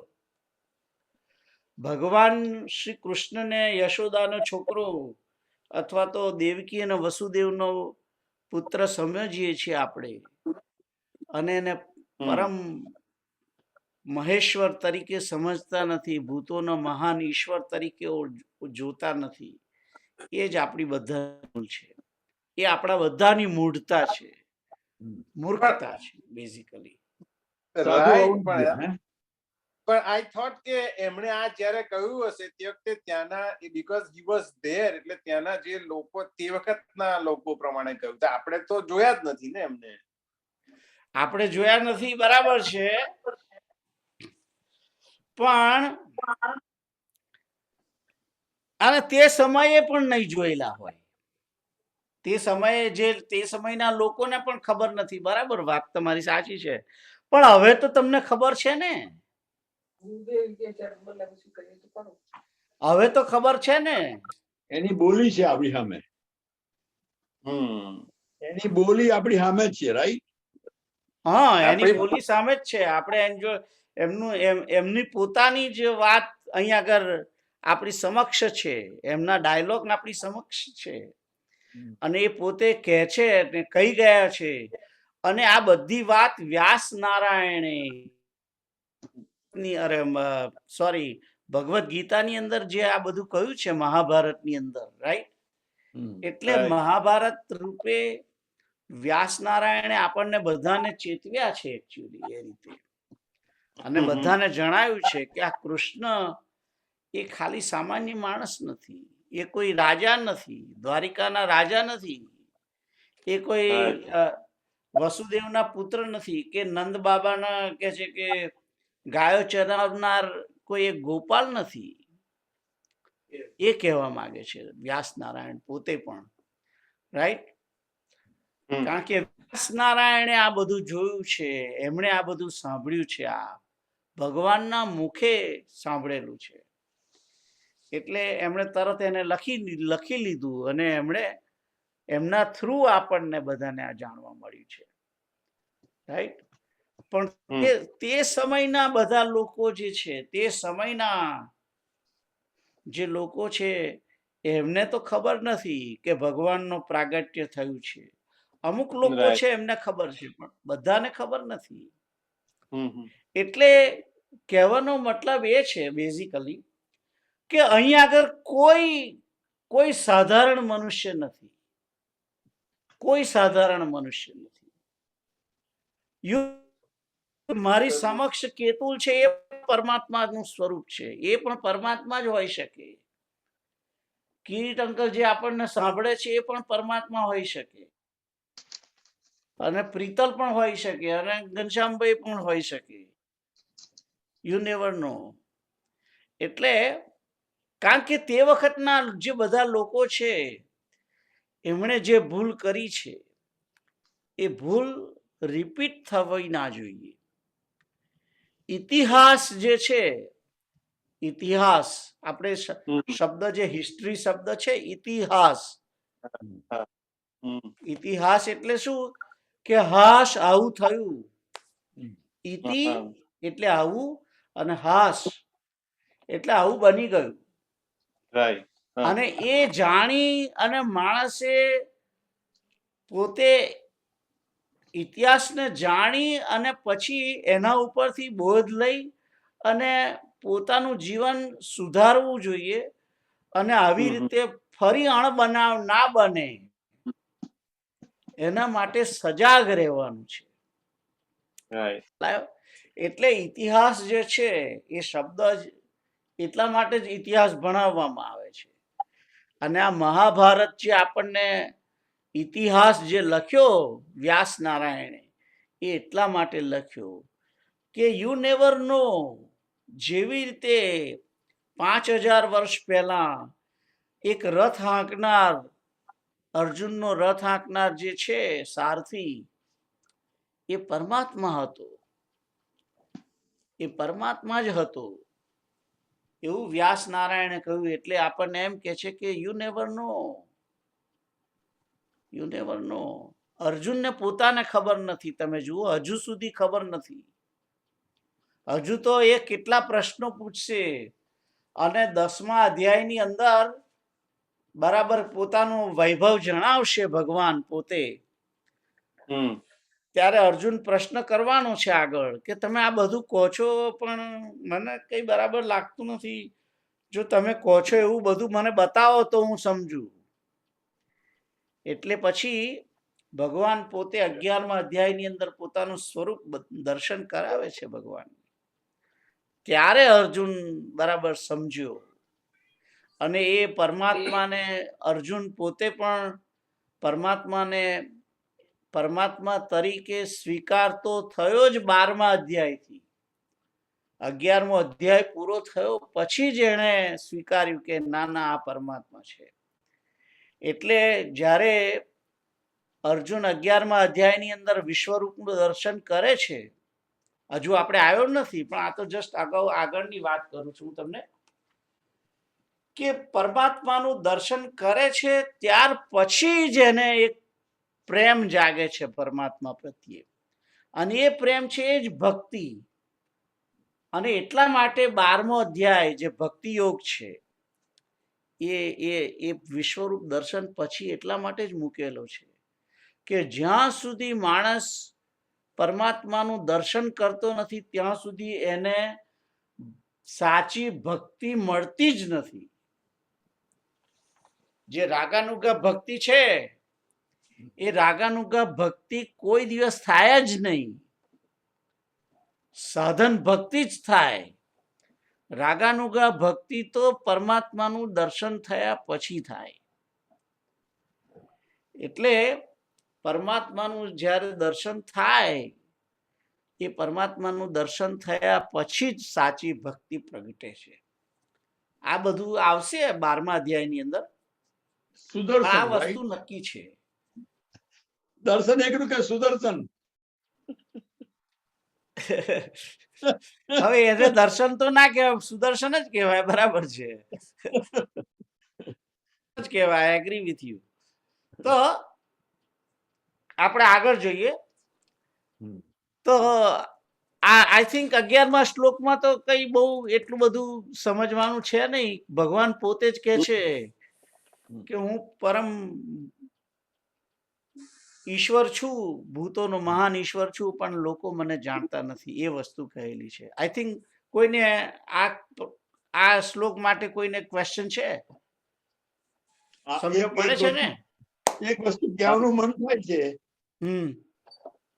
ભગવાન શ્રી કૃષ્ણને યશોદાનો છોકરો અથવા તો દેવકી અને વસુદેવનો પુત્ર સમજીએ છીએ આપણે, અને એને પરમ મહેશ્વર તરીકે સમજતા નથી, ભૂતોનો મહાન ઈશ્વર તરીકે જોતા નથી. એ જ આપણી બધા ભૂલ છે, એ આપણા બધાની મૂઢતા છે, મૂર્ખતા છે બેઝિકલી. રાઈટ. પણ આઈ થોટ કે એમણે આ જયારે કહ્યું હશે તે વખતે ત્યાંના, બીકોઝ હી વોઝ ધેર, એટલે ત્યાંના જે લોકો તે વખતના લોકો પ્રમાણે કહ્યું. આપણે તો જોયા જ નથી ને એમને. આપણે જોયા નથી, બરાબર છે, પણ અને તે સમયે પણ નહીં જોયેલા હોય. તે સમયે તે સમયના લોકોને પણ ખબર નથી, બરાબર, વાત તમારી સાચી છે. પણ હવે તો તમને ખબર છે ને, હવે તો ખબર છે ને. એની બોલી છે આપણી સામે, એની બોલી આપણી સામે જ છે, રાઈટ? હા, એની બોલી સામે જ છે. આપણે એમની પોતાની જ વાત અહીંયા આગળ આપણી સમક્ષ છે, એમના ડાયલોગ આપણી સમક્ષ છે, અને એ પોતે કહે છે ને કહી ગયા છે. અને આ બધી વાત વ્યાસ નારાયણે ભગવદ ગીતાની અંદર જે આ બધું કહ્યું છે, મહાભારતની અંદર, રાઈટ? એટલે મહાભારત રૂપે વ્યાસ નારાયણે આપણને બધાને ચેતવ્યા છે એકચ્યુઅલી એ રીતે, અને બધાને જણાવ્યું છે કે આ કૃષ્ણ એ ખાલી સામાન્ય માણસ નથી, એ કોઈ રાજા નથી, દ્વારિકાના રાજા નથી, એ કોઈ વસુદેવના પુત્ર નથી, કે નંદ બાબાના કે છે કે ગાયો ચરાવનાર કોઈ એક ગોપાલ નથી. એ કહેવા માંગે છે વ્યાસ નારાયણ પોતે પણ, રાઈટ? કારણ કે વ્યાસ નારાયણે આ બધું જોયું છે, એમણે આ બધું સાંભળ્યું છે, આ ભગવાનના મુખે સાંભળેલું છે. એટલે એમણે તરત એને લખી લીધું, અને એમણે એમના થ્રુ આપણને બધાને આ જાણવા મળ્યું છે, રાઈટ? પણ તે સમયના બધા લોકો જે છે, તે સમયના જે લોકો છે, એમને તો ખબર નથી કે ભગવાનનો પ્રાગટ્ય થયું છે. અમુક લોકો છે એમને ખબર છે, પણ બધાને ખબર નથી. એટલે કહેવાનો મતલબ એ છે બેઝિકલી કે અહીં આગળ કોઈ સાધારણ મનુષ્ય નથી, કોઈ સાધારણ મનુષ્ય નથી. મારી સમક્ષ કેતુલ છે, એ પરમાત્માનું સ્વરૂપ છે, એ પણ પરમાત્મા જ હોઈ શકે. કિરીટ અંકલ જે આપણને સાંભળે છે, એ પણ પરમાત્મા હોઈ શકે, અને પ્રીતલ પણ હોઈ શકે, અને ઘનશ્યામભાઈ પણ હોઈ શકે. યુ નેવર નો. એટલે કારણ કે તે વખતના જે બધા લોકો છે, એમણે જે ભૂલ કરી છે, એ ભૂલ રિપીટ થવી ના જોઈએ. ઇતિહાસ જે છે, ઇતિહાસ, આપણે શબ્દ જે હિસ્ટ્રી શબ્દ છે, ઇતિહાસ, ઇતિહાસ એટલે શું? કે હાશ, આવું થયું. ઇતિ એટલે આવું, અને હાસ એટલે આવું બની ગયું. અને એ જાણી અને માણસે પોતે ઇતિહાસને જાણી અને પછી એના ઉપરથી બોધ લઈ અને પોતાનું જીવન સુધારવું જોઈએ, અને આવી રીતે ફરી અણબનાવ ના બને એના માટે સજાગ રહેવાનું છે. એટલે ઇતિહાસ જે છે એ શબ્દ જ એટલા માટે જ ઇતિહાસ ભણાવવામાં આવે છે. અને આ મહાભારત જે આપણને ઇતિહાસ જે લખ્યો વ્યાસ નારાયણે એ એટલા માટે લખ્યો કે યુ નેવર નો, જેવી રીતે 5000 વર્ષ પહેલા એક રથ હાંકનાર, અર્જુનનો રથ હાંકનાર જે છે સારથી, એ પરમાત્મા હતો, એ પરમાત્મા જ હતો એવું વ્યાસ નારાયણે કહ્યું. એટલે આપણને એમ કે છે કે you never no, you never નો. અર્જુનને પોતાને ખબર નથી, તમે જુઓ હજુ સુધી ખબર નથી. હજુ તો એ કેટલા પ્રશ્નો પૂછશે અને 10મા અધ્યાયની અંદર બરાબર પોતાનું વૈભવ જણાવશે ભગવાન પોતે. ત્યારે અર્જુન પ્રશ્ન કરવાનો છે આગળ કે તમે આ બધું કહો છો પણ મને કઈ બરાબર લાગતું નથી. જો તમે કહો છો એવું બધું મને બતાવો તો હું સમજુ. એટલે પછી ભગવાન પોતે 11મા અધ્યાયની અંદર પોતાનું સ્વરૂપ દર્શન કરાવે છે ભગવાન. ત્યારે અર્જુન બરાબર સમજ્યો અને એ પરમાત્માને અર્જુન પોતે પણ પરમાત્માને પરમાત્મા તરીકે સ્વીકારતો થયો જ 12મા અધ્યાયથી. 11મો અધ્યાય પૂરો થયો પછી જ એણે સ્વીકાર્યું કે ના ના આ પરમાત્મા છે. એટલે જ્યારે અર્જુન 11મા અધ્યાયની અંદર વિશ્વરૂપનું દર્શન કરે છે, હજુ આપણે આવ્યો નથી પણ આ તો જસ્ટ અગાઉ આગળની વાત કરું છું તમને, કે પરમાત્માનું દર્શન કરે છે ત્યાર પછી જ એને એક પ્રેમ જાગે છે પરમાત્મા પ્રત્યે. અને એ પ્રેમ છે એ જ ભક્તિ. અને એટલા માટે 12મો અધ્યાય જે ભક્તિ યોગ છે એ વિશ્વરૂપ દર્શન પછી એટલા માટે જ મૂકેલો છે કે જ્યાં સુધી માણસ પરમાત્માનું દર્શન કરતો નથી ત્યાં સુધી એને સાચી ભક્તિ મળતી જ નથી. જે રાગાનુગા ભક્તિ છે એ રાગાનુગા ભક્તિ કોઈ દિવસ થાય જ નહીં. સાધન ભક્તિ જ થાય. રાગાનુગા ભક્તિ તો પરમાત્માનું દર્શન થયા પછી થાય. એટલે પરમાત્માનું જ્યારે દર્શન થાય એ પરમાત્માનું દર્શન થયા પછી જ સાચી ભક્તિ પ્રગટે છે. આ બધું આવશે 12મા અધ્યાયની અંદર. સુદર્શન, આ વસ્તુ right? નક્કી છે. દર્શન એકલું કે સુદર્શન? હવે એને દર્શન તો ના કહેવાય, સુદર્શન જ કહેવાય. બરાબર છે જ કહેવાય. Agree with you. તો આપણે આગળ જોઈએ તો આઈ થિંક 11મા શ્લોકમાં તો કઈ બહુ એટલું બધું સમજવાનું છે નહીં. ભગવાન પોતે જ કહે છે કે હું પરમ ઈશ્વર છું, ભૂતોનો મહાન ઈશ્વર છું, પણ લોકો મને જાણતા નથી. એ વસ્તુ કહેલી છે. આઈ થિંક કોઈને આ શ્લોક માટે કોઈને ક્વેશ્ચન છે? સમજ પડે છે ને? એક વસ્તુ કહેવાનું મન થાય છે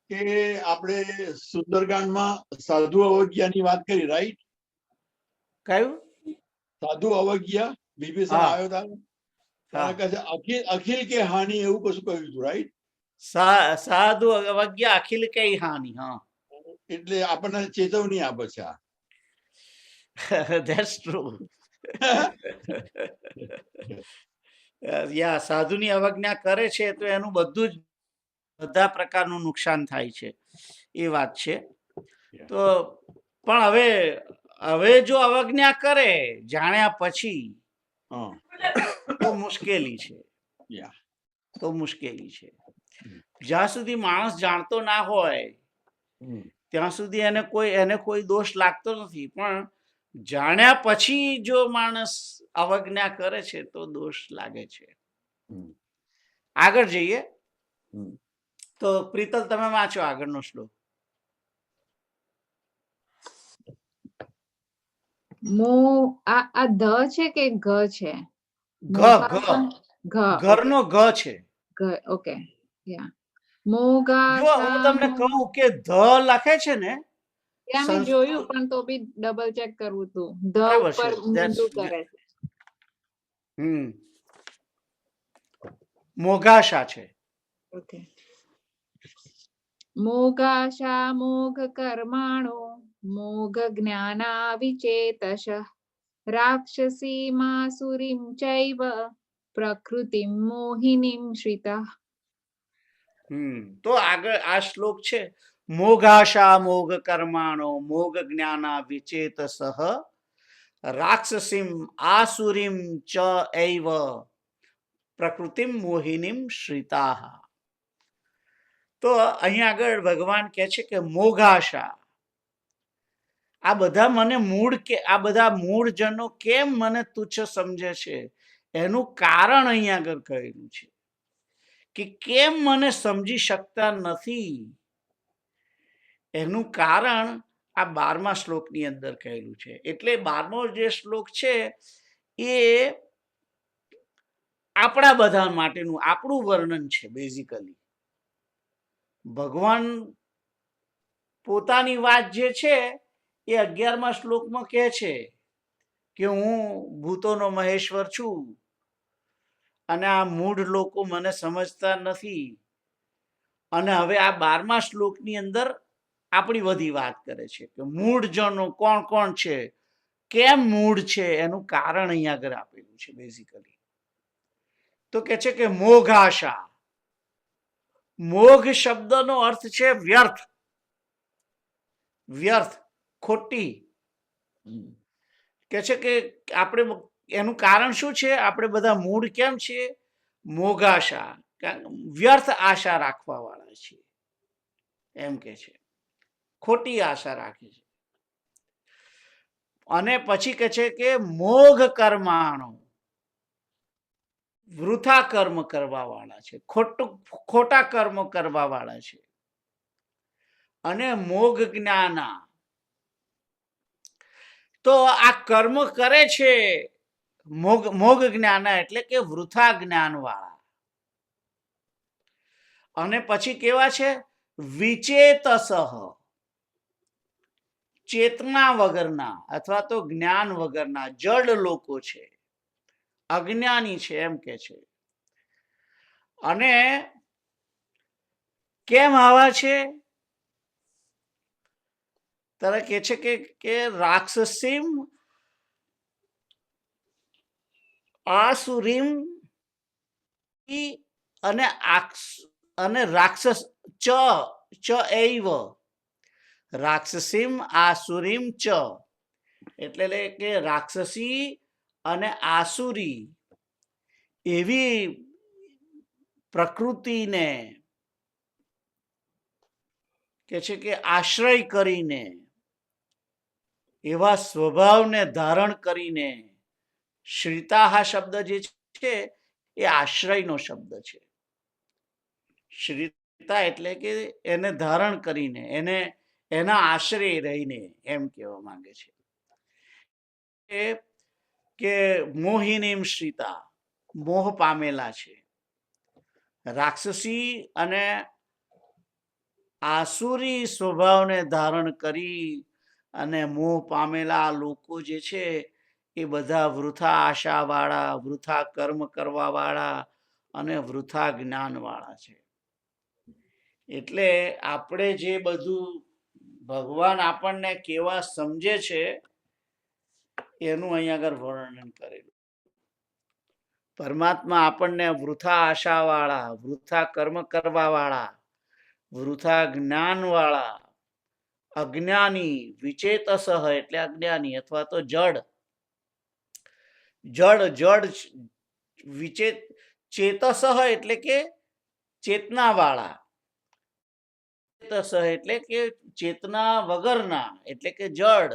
કે આપણે સુંદરકાંડમાં સાધુ અવજ્ઞાની વાત કરી, રાઈટ? કયું સાધુ અવજ્ઞા વિભીષણ આવ્યો હતા, અખિલ કે હાનિ એવું કશું કહ્યું હતું, રાઈટ? સાધુ અવજ્ઞા અખિલ કઈ હાનિ. હા, એટલે આપણને ચેતવણી આપે છે. That's true. યા સાધુની અવજ્ઞા કરે છે તો એનું બધું જ બધા પ્રકારનું નુકસાન થાય છે. એ વાત છે. તો પણ હવે જો અવજ્ઞા કરે જાણ્યા પછી તો મુશ્કેલી છે. તો મુશ્કેલી છે. જ્યાં સુધી માણસ જાણતો ના હોય ત્યાં સુધી એને કોઈ દોષ લાગતો નથી. પણ જાણ્યા પછી જો માણસ અવજ્ઞા કરે છે તો દોષ લાગે છે. આગળ જઈએ તો પ્રીતલ તમે વાંચો આગળનો શ્લોક. આ ધ છે કે ઘ છે? ઘરનો ઘ છે. ત્યાં મેં જોયું પણ તો બી ડબલ ચેક કરવું હતું. ધ બરાબર ઉપર છે. ઊંધું કરે છે. મોઘાશા છે. ઓકે. મોઘાશા મોઘ કર્માણો મોઘ જ્ઞાના વિચેતશ રાક્ષસી માસુરીમ ચૈવ પ્રકૃતિમ મોહિનીમ શ્રિતા. તો આગળ આ શ્લોક છે, મોઘાશા મોઘ કર્માણો મોઘ જ્ઞાના વિચેતસઃ રાક્ષસીમ આસુરીમ ચ એવ પ્રકૃતિમ મોહિનીમ શ્રિતાઃ. તો અહીંયા આગળ ભગવાન કહે છે કે મોઘાશા, આ બધા મને આ બધા મૂળજનો કેમ મને તુચ્છ સમજે છે, એનું કારણ અહીંયા આગળ કહેલું છે કે કેમ મને સમજી શકતા નથી, એનું કારણ આ 12મા શ્લોકની અંદર કહેલું છે. એટલે 12મો જે શ્લોક છે એ આપણા બધા માટેનું આપણું વર્ણન છે. બેઝિકલી ભગવાન પોતાની વાત જે છે એ 11મા શ્લોકમાં કહે છે કે હું ભૂતોનો મહેશ્વર છું અને આ મૂઢ લોકો મને સમજતા નથી. અને હવે આ 12મા શ્લોકની અંદર આપણી બધી વાત કરે છે કે મૂઢજનો કોણ કોણ છે, કેમ મૂઢ છે, એનું કારણ અહીંયા આગળ આપેલું છે. બેઝિકલી તો કે છે કે મોઘાશા, મોઘ શબ્દનો અર્થ છે વ્યર્થ, વ્યર્થ, ખોટી. કે છે કે આપણે એનું કારણ શું છે, આપણે બધા મૂળ કેમ છીએ, મોઘાશા, વ્યર્થ આશા રાખવા વાળા છીએ, એમ કે છે, ખોટી આશા રાખે છે. અને પછી કે છે કે મોઘ કર્માણો, વૃથા કર્મ કરવા વાળા છે, ખોટા કર્મ કરવા વાળા છે. અને મોઘ જ્ઞાના, તો આ કર્મ કરે છે મોઘ જ્ઞાના એટલે કે વૃથા જ્ઞાન વાળા. અને પછી કેવા છે, વિચેતસઃ, ચેતના વગરના અથવા તો જ્ઞાન વગરના જડ લોકો છે, અજ્ઞાની છે, એમ કે છે. અને કેમ આવા છે, ત્યારે કે છે કે રાક્ષસીમ આસુરીમ અને રાક્ષસ ચ એવ, રાક્ષસીમ આસુરીમ ચ એટલે કે રાક્ષસી અને આસુરી એવી પ્રકૃતિને કે છે કે આશ્રય કરીને, એવા સ્વભાવને ધારણ કરીને, શ્રિતાહા શબ્દ જે છે એ આશ્રયનો શબ્દ છે. શ્રિતા એટલે કે એને ધારણ કરીને, એના આશ્રય રહીને, એમ કહેવા માંગે છે કે મોહિનીમ શ્રિતા, મોહ પામેલા છે. રાક્ષસી અને આસુરી સ્વભાવને ધારણ કરી અને મોહ પામેલા લોકો જે છે એ બધા વૃથા આશા વાળા, વૃથા કર્મ કરવા વાળા અને વૃથા જ્ઞાન વાળા છે. એટલે આપણે જે બધું ભગવાન આપણને કેવા સમજે છે એનું અહીંયા આગળ વર્ણન કરેલું. પરમાત્મા આપણને વૃથા આશા વાળા, વૃથા કર્મ કરવા વાળા, વૃથા જ્ઞાન વાળા, અજ્ઞાની, વિચેતસઃ એટલે અજ્ઞાની અથવા તો જડ, ચેતસઃ એટલે કે ચેતના વાળા, એટલે કે ચેતના વગરના એટલે કે જડ,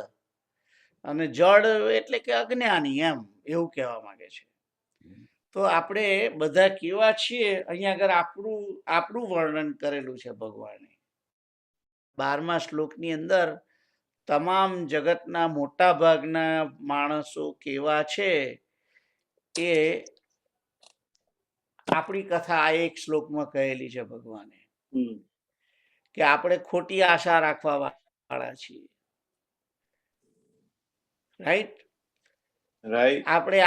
અને જડ એટલે કે અજ્ઞાની, એમ એવું કહેવા માંગે છે. તો આપણે બધા કેવા છીએ અહીંયા આગળ આપણું વર્ણન કરેલું છે ભગવાને. 12મા શ્લોકની અંદર તમામ જગતના મોટા ભાગના માણસો કેવા છે એ આપણી કથા આ એક શ્લોકમાં કહેલી છે ભગવાને, કે આપણે ખોટી આશા રાખવા વાળા છીએ, રાઈટ. રાઈટ. આપણે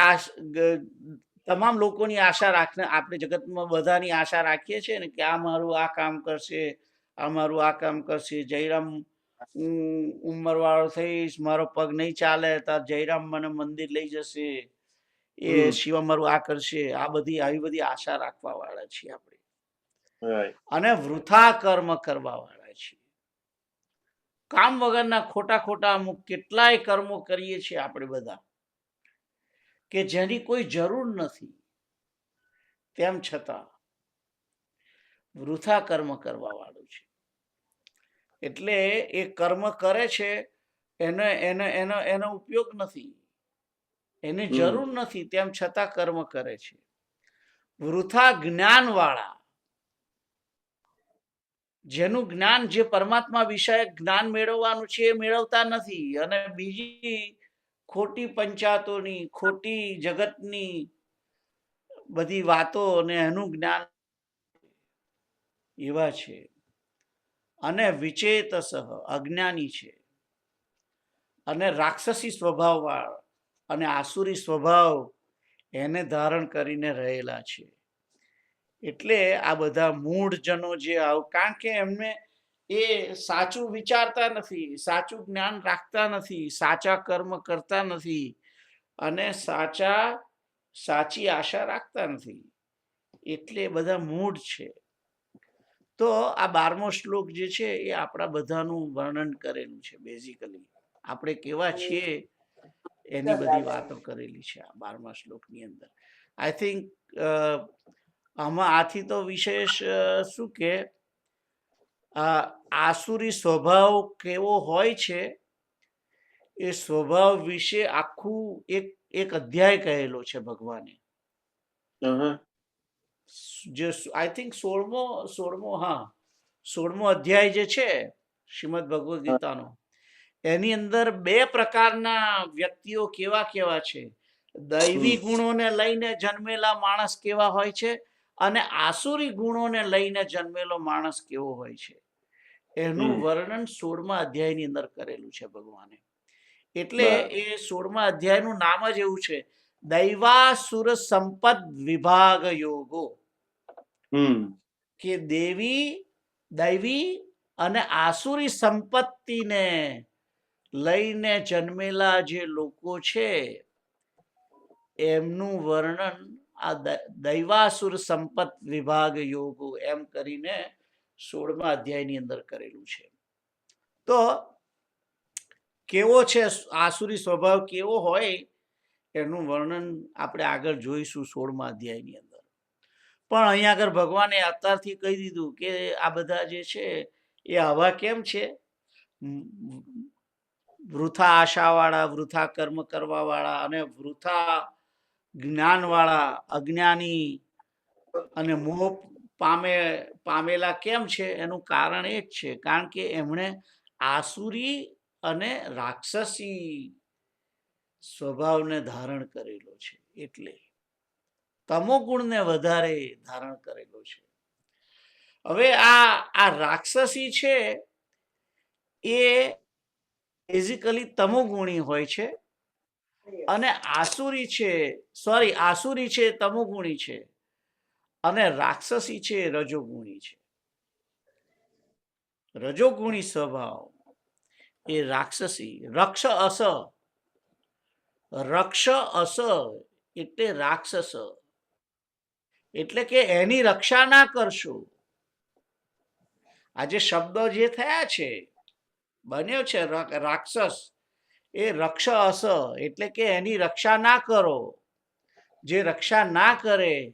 તમામ લોકોની આશા રાખને આપણે જગતમાં બધાની આશા રાખીએ છીએ ને કે આ મારું આ કામ કરશે, આ મારું આ કામ કરશે. જયરામ ઉંમરવાળો થઈશ, મારો પગ નહીં ચાલે તો જયરામ મને મંદિર લઈ જશે, એ શિવા મારું આ કરશે. આ બધી આવી બધી આશા રાખવા વાળા છીએ આપણે, અને વૃથા કર્મ કરવા વાળા છીએ. કામ વગરના ખોટા ખોટા અમુક કેટલાય કર્મો કરીએ છીએ આપણે બધા, કે જેની કોઈ જરૂર નથી, તેમ છતાં વૃથા કર્મ કરવા વાળું છે. એટલે એ કર્મ કરે છે એનો ઉપયોગ નથી, એની જરૂર નથી, તેમ છતાં કર્મ કરે છે. વૃથા જ્ઞાન વાળા, જેનું જ્ઞાન, જે પરમાત્મા વિષયક જ્ઞાન મેળવવાનું છે એ મેળવતા નથી, અને બીજી ખોટી પંચાયતોની, ખોટી જગતની બધી વાતો અને એનું જ્ઞાન એવા છે. અને વિચેતસ અજ્ઞાની છે, અને રાક્ષસી સ્વભાવ વાળા અને આસુરી સ્વભાવ એને ધારણ કરીને રહેલા છે. એટલે આ બધા મૂઢજનો જે કારણ કે એમને એ સાચું વિચારતા નથી, સાચું જ્ઞાન રાખતા નથી, સાચા કર્મ કરતા નથી, અને સાચી આશા રાખતા નથી, એટલે બધા મૂઢ છે. તો આ 12મો શ્લોક જે છે એ આપણા બધાનું વર્ણન કરેલું છે. બેઝિકલી આપણે કેવા છીએ એની બધી વાતો કરેલી છે આ 12મા શ્લોકની અંદર. આઈ થિંક આમાં આથી તો વિશેષ શું કે આસુરી સ્વભાવ કેવો હોય છે એ સ્વભાવ વિશે આખું એક અધ્યાય કહેલો છે ભગવાને. જે આઈ થિંક 16મો અધ્યાય જે છે શ્રીમદ ભગવદ ગીતાનો, એની અંદર 2 પ્રકારના વ્યક્તિઓ કેવા કેવા છે. દૈવી ગુણોને લઈને જન્મેલા માણસ કેવા હોય છે, અને આસુરી ગુણોને લઈને જન્મેલો માણસ કેવો હોય છે, એનું વર્ણન 16મા અધ્યાયની અંદર કરેલું છે ભગવાને. એટલે એ 16મા અધ્યાયનું નામ જ એવું છે, દૈવાસુર સંપદ વિભાગ યોગો. કે દૈવી અને આસુરી સંપત્તિને લઈને જન્મેલા જે લોકો છે એમનું વર્ણન આ દૈવાસુર સંપત વિભાગ યોગો એમ કરીને 16મા અધ્યાયની અંદર કરેલું છે. તો કેવો છે આસુરી સ્વભાવ, કેવો હોય એનું વર્ણન આપણે આગળ જોઈશું 16મા અધ્યાયની અંદર. પણ અહીંયા આગળ ભગવાને અત્યારથી કહી દીધું કે આ બધા જે છે એ આવા કેમ છે, વૃથા આશા વાળા, વૃથા કર્મ કરવા વાળા, અને વૃથા જ્ઞાન વાળા, અજ્ઞાની અને મોહ પામેલા કેમ છે. એનું કારણ એ જ છે, કારણ કે એમણે આસુરી અને રાક્ષસી સ્વભાવને ધારણ કરેલો છે, એટલે તમો ગુણને વધારે ધારણ કરેલો છે. હવે આ રાક્ષસી છે એ બેઝિકલી તમોગુણી હોય છે, અને આસુરી છે તમોગુણી છે, અને રાક્ષસી છે રજોગુણી છે. રજોગુણી સ્વભાવ એ રાક્ષસી. રક્ષ અસ એટલે રાક્ષસ, એટલે કે એની રક્ષા ના કરશો. આજે શબ્દો જે થયા છે, બન્યો છે રાક્ષસ, એ રક્ષ અસ એટલે કે એની રક્ષા ના કરો. જે રક્ષા ના કરે,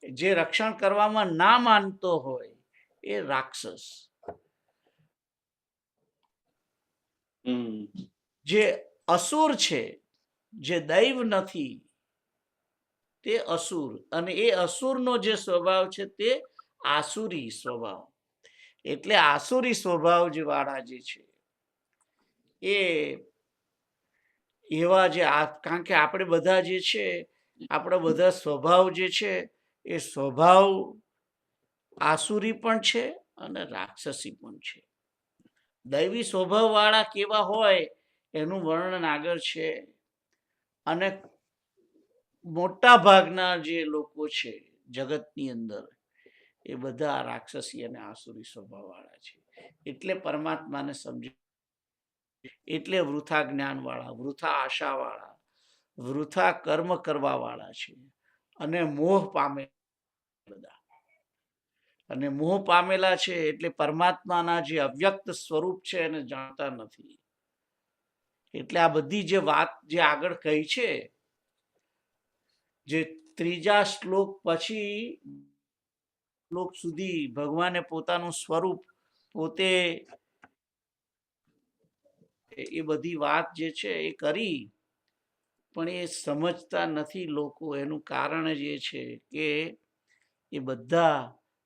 જે રક્ષણ કરવામાં ના માનતો હોય એ રાક્ષસ. જે અસુર છે, જે દૈવ નથી, તે અસુર. અને એ અસુરનો જે સ્વભાવ છે તે આસુરી સ્વભાવ. એટલે આસુરી સ્વભાવ જે વાળા જે છે એ એવા જે કારણ કે આપણે બધા જે છે, આપણા બધા સ્વભાવ જે છે એ સ્વભાવ આસુરી પણ છે અને રાક્ષસી પણ છે. દૈવી સ્વભાવ વાળા કેવા હોય એનું વર્ણન આગળ છે. અને મોટા ભાગના જે લોકો છે જગતની અંદર એ બધા રાક્ષસી અને આસુરી સ્વભાવ વાળા છે. એટલે પરમાત્માને સમજી, એટલે વૃથા જ્ઞાન વાળા, વૃથા આશા વાળા, વૃથા કર્મ કરવા વાળા છે. અને મોહ પામે બધા, અને મોહ પામેલા છે એટલે પરમાત્માના જે અવ્યક્ત સ્વરૂપ છે એને જાણતા નથી. એટલે આ બધી જે વાત જે આગળ કહી છે, જે ત્રીજા શ્લોક પછી શ્લોક સુધી ભગવાને પોતાનું સ્વરૂપ પોતે એ બધી વાત જે છે એ કરી, પણ એ સમજતા નથી લોકો. એનું કારણ જે છે કે એ બધા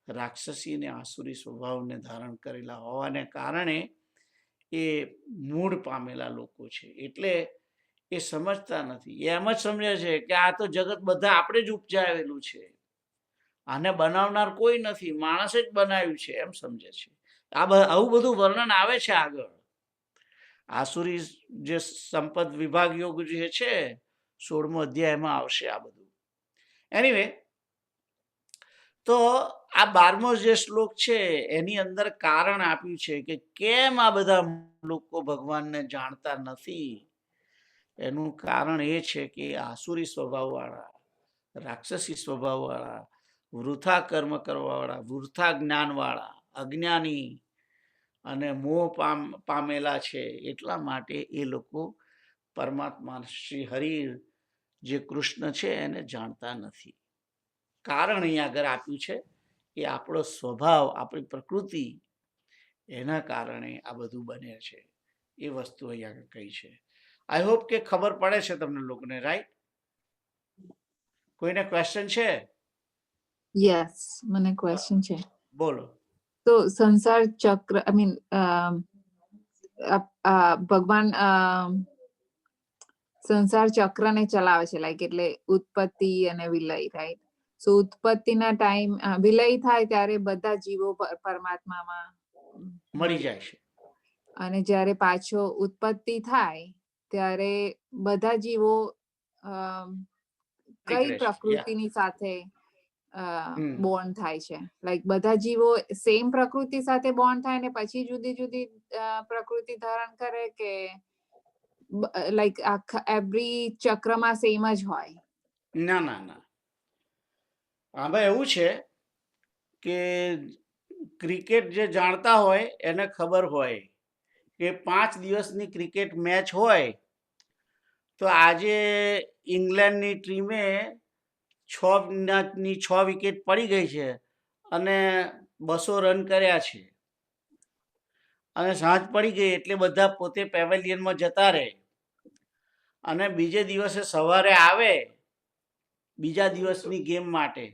રાક્ષસી ને આસુરી સ્વભાવને ધારણ કરેલા હોવાને કારણે એ મૂળ પામેલા લોકો છે. એટલે એ સમજતા નથી. એ એમ જ સમજે છે કે આ તો જગત બધા આપણે જ ઉપજાવેલું છે, આને બનાવનાર કોઈ નથી, માણસે જ બનાવ્યું છે એમ સમજે છે. આવું બધું વર્ણન આવે છે આગળ. આસુરી જે સંપદ વિભાગ યોગ જે છે 16મો અધ્યાયમાં આવશે આ બધું. એનીવે, તો આ 12મો જે શ્લોક છે એની અંદર કારણ આપ્યું છે કે કેમ આ બધા લોકો ભગવાનને જાણતા નથી. એનું કારણ એ છે કે આસુરી સ્વભાવ વાળા, રાક્ષસી સ્વભાવ વાળા, વૃથા કર્મ કરવા વાળા, વૃથા જ્ઞાન વાળા, અજ્ઞાની અને મોહ પામેલા છે. એટલા માટે એ લોકો પરમાત્મા શ્રી હરિ જે કૃષ્ણ છે એને જાણતા નથી. કારણ અહીંયા આગળ આપ્યું છે કે આપણો સ્વભાવ, આપણી પ્રકૃતિ, એના કારણે આ બધું બને છે. એ વસ્તુ અહીંયા આગળ કહી છે. આઈ હોપ કે ખબર પડે છે તમને લોકોને, રાઈટ? કોઈને ક્વેશ્ચન છે? યસ, મને ક્વેશ્ચન છે. બોલો. તો સંસાર ચક્ર, આઈ મીન ભગવાન સંસાર ચક્રને ચલાવે છે, લાઈક એટલે ઉત્પત્તિ અને વિલય, રાઈટ? સો ઉત્પત્તિના ટાઈમ વિલય થાય ત્યારે બધા જીવો પરમાત્મામાં મળી જાય છે. અને જ્યારે પાછો ઉત્પત્તિ થાય ત્યારે બધા જીવો કઈ પ્રકૃતિની સાથે બોર્ન થાય છે? લાઈક બધા જીવો સેમ પ્રકૃતિ સાથે બોર્ન થાય ને પછી જુદી જુદી પ્રકૃતિ ધારણ કરે કે લાઈક એવરી ચક્રમાં સેમ જ હોય? ના ના ના, આમાં એવું છે કે ક્રિકેટ જે જાણતા હોય એને ખબર હોય કે 5 દિવસની ક્રિકેટ મેચ હોય તો આજે ઇંગ્લેન્ડની ટીમે 6 વિકેટ પડી ગઈ છે અને 200 રન કર્યા છે, અને સાંજ પડી ગઈ એટલે બધા પોતે પેવેલિયનમાં જતા રહે. અને બીજે દિવસે સવારે આવે બીજા દિવસની ગેમ માટે,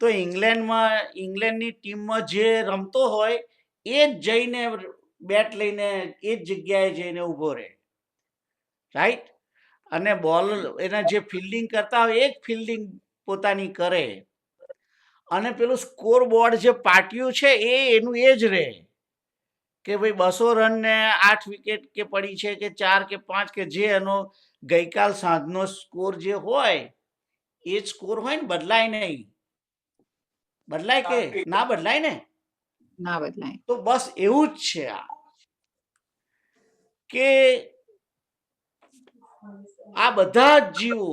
તો ઇંગ્લેન્ડની ટીમમાં જે રમતો હોય એ જ જઈને બેટ લઈને એ જ જગ્યાએ જઈને ઊભો રહે, રાઈટ? અને બોલ એના જે ફિલ્ડિંગ કરતા હોય એ જ ફિલ્ડિંગ પોતાની કરે, અને પેલું સ્કોર બોર્ડ જે પાટિયું છે એનું એ જ રહે કે ભાઈ 200 રન ને 8 વિકેટ કે પડી છે કે 4 કે 5 કે જે એનો ગઈકાલ સાંજનો સ્કોર જે હોય એ જ સ્કોર હોય ને, બદલાય નહીં. બદલાય કે ના બદલાય ને? ના બદલાય. તો બસ એવું જ છે આ, કે આ બધા જ જીવો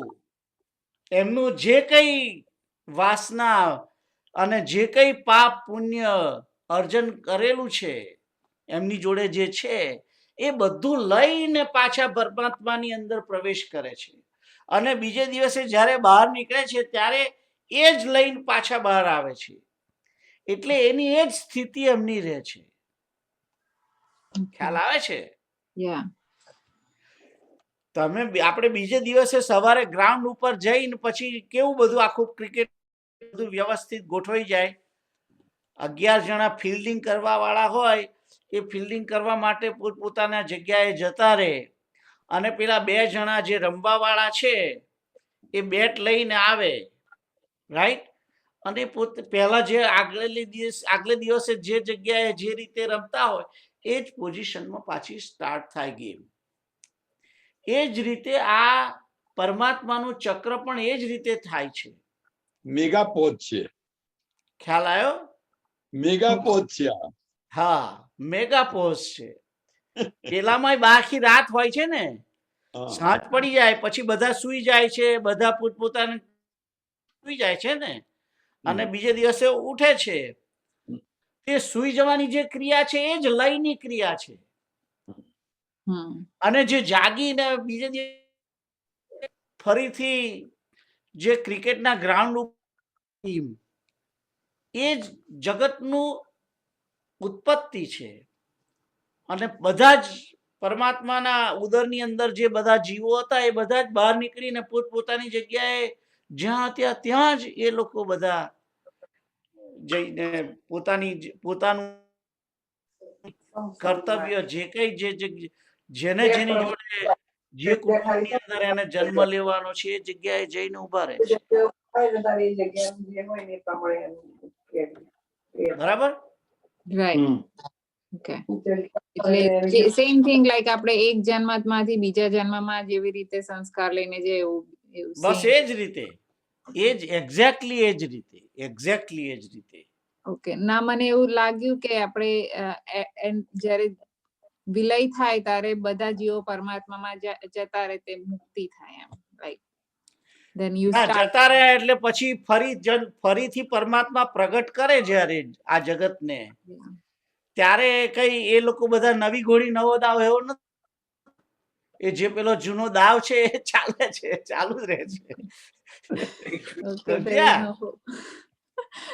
એમનું જે કઈ વાસના અને જે કઈ પાપ પુણ્ય અર્જન કરેલું છે એમની જોડે જે છે એ બધું લઈને પાછા પરમાત્માની અંદર પ્રવેશ કરે છે. અને બીજે દિવસે જ્યારે બહાર નીકળે છે ત્યારે એ જ લઈને પાછા બહાર આવે છે. એટલે એની એ જ સ્થિતિ એમની રહે છે. ખ્યાલ આવે છે? તમે આપણે બીજે દિવસે સવારે ગ્રાઉન્ડ ઉપર જઈને પછી કેવું બધું આખું ક્રિકેટ બધું વ્યવસ્થિત ગોઠવાઈ જાય. 11 જણા ફિલ્ડિંગ કરવા વાળા હોય એ ફિલ્ડિંગ કરવા માટે પોતપોતાના જગ્યાએ જતા રહે, અને પેલા 2 જણા જે રમવા વાળા છે એ બેટ લઈને આવે, રાઈટ? અને પોતે પહેલા જે આગલે દિવસે જે જગ્યાએ જે રીતે રમતા હોય એ જ પોઝિશનમાં પાછી સ્ટાર્ટ થાય ગેમ. એ જ રીતે આ પરમાત્માનું ચક્ર પણ એ જ રીતે થાય છે. મેગાપોદ છે, ખ્યાલ આવ્યો? મેગાપોદ છે આ. હા, મેગાપોઝ છે. પેલામાં આખી રાત હોય છે ને, હા. સાંજ પડી જાય પછી બધા સુઈ જાય છે, બધા પોતપોતાને સુઈ જાય છે ને, અને બીજે દિવસે ઉઠે છે. તે સુઈ જવાની જે ક્રિયા છે એ જ લયની ક્રિયા છે. અને જે જાગીને બીજે દિવસે ફરીથી જે ક્રિકેટના ગ્રાઉન્ડ ઉપર એ જ જગતનું ઉત્પત્તિ છે. અને બધા જ પરમાત્માના ઉદરની અંદર જે બધા જીવો હતા એ બધા જ બહાર નીકળીને પોતપોતાની જગ્યાએ જ્યાં ત્યાં જ એ લોકો બધા જઈને પોતાનું કર્તવ્ય જે કઈ જેને જેની જોડે જે કુટુંબની અંદર એને જન્મ લેવાનો છે એ જગ્યાએ જઈને ઉભા રહે છે. બરાબર? રાઈટ. ઓકે. એટલે સેમ થિંગ લાઈક આપણે એક જન્મમાંથી બીજા જન્મમાં જેવી રીતે સંસ્કાર લઈને જે એવું બસ એ જ રીતે, એ જ એક્ઝેક્ટલી એ જ રીતે, એક્ઝેક્ટલી એ જ રીતે. ઓકે. ના, મને એવું લાગ્યું કે આપણે જ્યારે વિલય થાય ત્યારે બધા જીવો પરમાત્મામાં જતા રહે તે મુક્તિ થાય એમ, લાઈક ધેન યુ સ્ટાર્ટ જતા રહ્યા એટલે પછી ફરીથી પરમાત્મા પ્રગટ કરે જ્યારે આ જગતને, ત્યારે કઈ એ લોકો બધા નવી ઘોડી નવો દાવ એવો નથી. એ જે પેલો જૂનો દાવ છે એ ચાલે છે, ચાલુ જ રહે છે.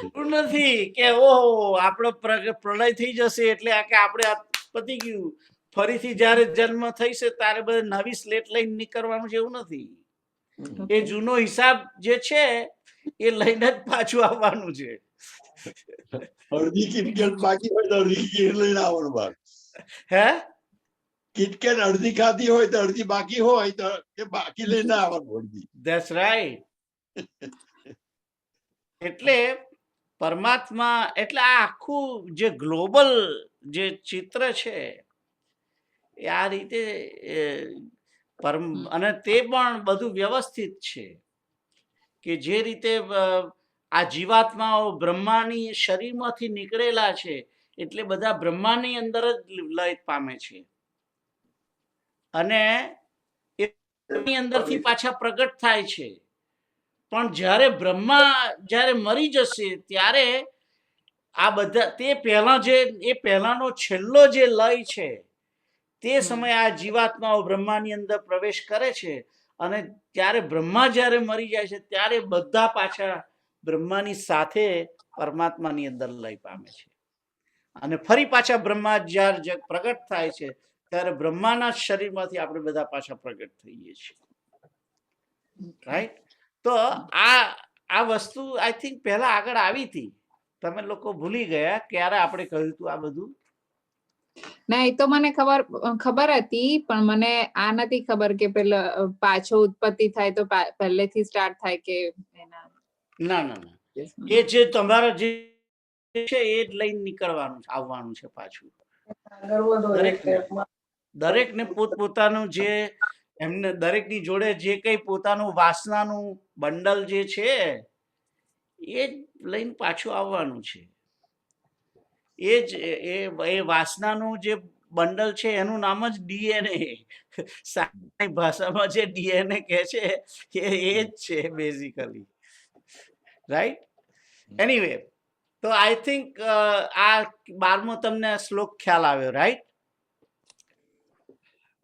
એવું નથી કે ઓહો આપણો પ્રલય થઈ જશે એટલે કે આપણે પતી ગયું, ફરીથી જયારે જન્મ થઈશે ત્યારે બધા નવી સ્લેટ લઈને નીકળવાનું છે, એવું નથી. એ જૂનો હિસાબ જે છે એ લઈને જ પાછું આવવાનું છે. અડધી કિટકેટ બાકી હોય તો અડધી કિટકેટ લઈને આવવાનું બહાર. હે? કિટકેટ અડધી ખાધી હોય તો અડધી બાકી હોય તો એ બાકી લઈને આવવાનું અડધી. That's right. એટલે પરમાત્મા એટલે આ આખું જે ગ્લોબલ જે ચિત્ર છે એ આ રીતે અને તે પણ બધું વ્યવસ્થિત છે કે જે રીતે આ જીવાત્માઓ બ્રહ્માની શરીરમાંથી નીકળેલા છે એટલે બધા બ્રહ્માની અંદર જ લય પામે છે અને એની અંદરથી પાછા પ્રગટ થાય છે. પણ જ્યારે બ્રહ્મા જ્યારે મરી જશે ત્યારે આ બધા તે પહેલાનો છેલ્લો જે લય છે તે સમયે આ જીવાત્માઓ બ્રહ્માની અંદર પ્રવેશ કરે છે અને ત્યારે બ્રહ્મા જ્યારે મરી જાય છે ત્યારે બધા પાછા બ્રહ્માની સાથે પરમાત્માની અંદર લય પામે છે અને ફરી પાછા બ્રહ્મા જ્યારે પ્રગટ થાય છે ત્યારે બ્રહ્માના શરીરમાંથી આપણે બધા પાછા પ્રગટ થઈએ છીએ. રાઈટ? તો આ વસ્તુ આઈ થિંક પહેલા આગળ આવી હતી, તમે લોકો ભૂલી ગયા ક્યારે આપણે કહ્યું હતું આ બધું. ના, એ તો મને ખબર હતી, પણ મને આ નથી ખબર કે પેલા પાછો ઉત્પત્તિ થાય તો પહેલેથી સ્ટાર્ટ થાય કે ના, એ જે તમારા જે છે એ જ લઈને નીકળવાનું આવવાનું છે પાછું. દરેકને પોતપોતાનું જે એમને દરેકની જોડે જે કઈ પોતાનું વાસનાનું બંડલ જે છે એ જ લઈને પાછું આવવાનું છે. એ જ એ વાસનાનું જે બંડલ છે એનું નામ જ ડીએનએ. સામાન્ય ભાષામાં જે ડીએનએ કહે છે એ જ છે બેઝિકલી. રાઈટ? એનીવે, તો આઈ થિંક આ 12મો તમને શ્લોક ખ્યાલ આવ્યો, રાઈટ?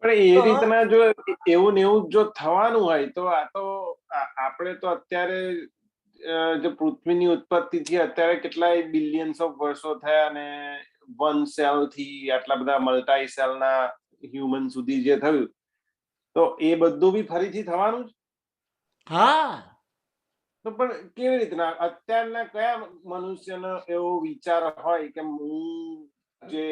પણ એ રીતના જો એવું ને એવું જો થવાનું હોય તો આ તો આપણે તો અત્યારે જે પૃથ્વીની ઉત્પત્તિ થી અત્યારે કેટલાય બિલિયન્સ ઓફ વર્ષો થયા અને વન સેલ થી આટલા બધા મલ્ટાઈ સેલ ના હ્યુમન સુધી જે થયું તો એ બધું બી ફરીથી થવાનું જ. હા. તો પણ કેવી રીતના અત્યારના કયા મનુષ્યનો એવો વિચાર હોય કે હું જે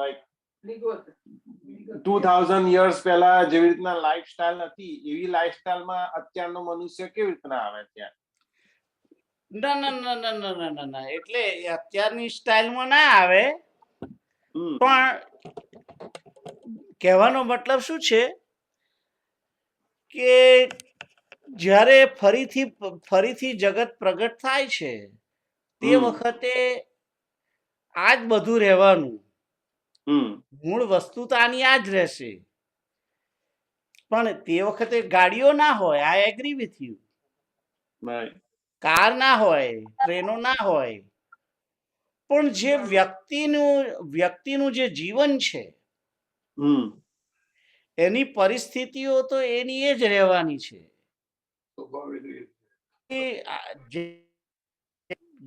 લાઈક 2000 years પહેલા જેવી રીતના લાઈફસ્ટાઈલ હતી એવી લાઈફસ્ટાઈલમાં અત્યારનો મનુષ્ય કેવી રીતના આવે ત્યાં? ના, એટલે અત્યારની સ્ટાઇલમાં ના આવે, પણ કહેવાનો મતલબ શું છે કે જ્યારે ફરીથી જગત પ્રગટ થાય છે તે વખતે આ જ બધું રહેવાનું, મૂળ વસ્તુ તો આની આ જ રહેશે, પણ તે વખતે ગાડીઓ ના હોય, I agree with you, car ના હોય, ટ્રેનો ના હોય, પણ જે વ્યક્તિનું જે જીવન છે એની પરિસ્થિતિઓ તો એની એ જ રહેવાની છે.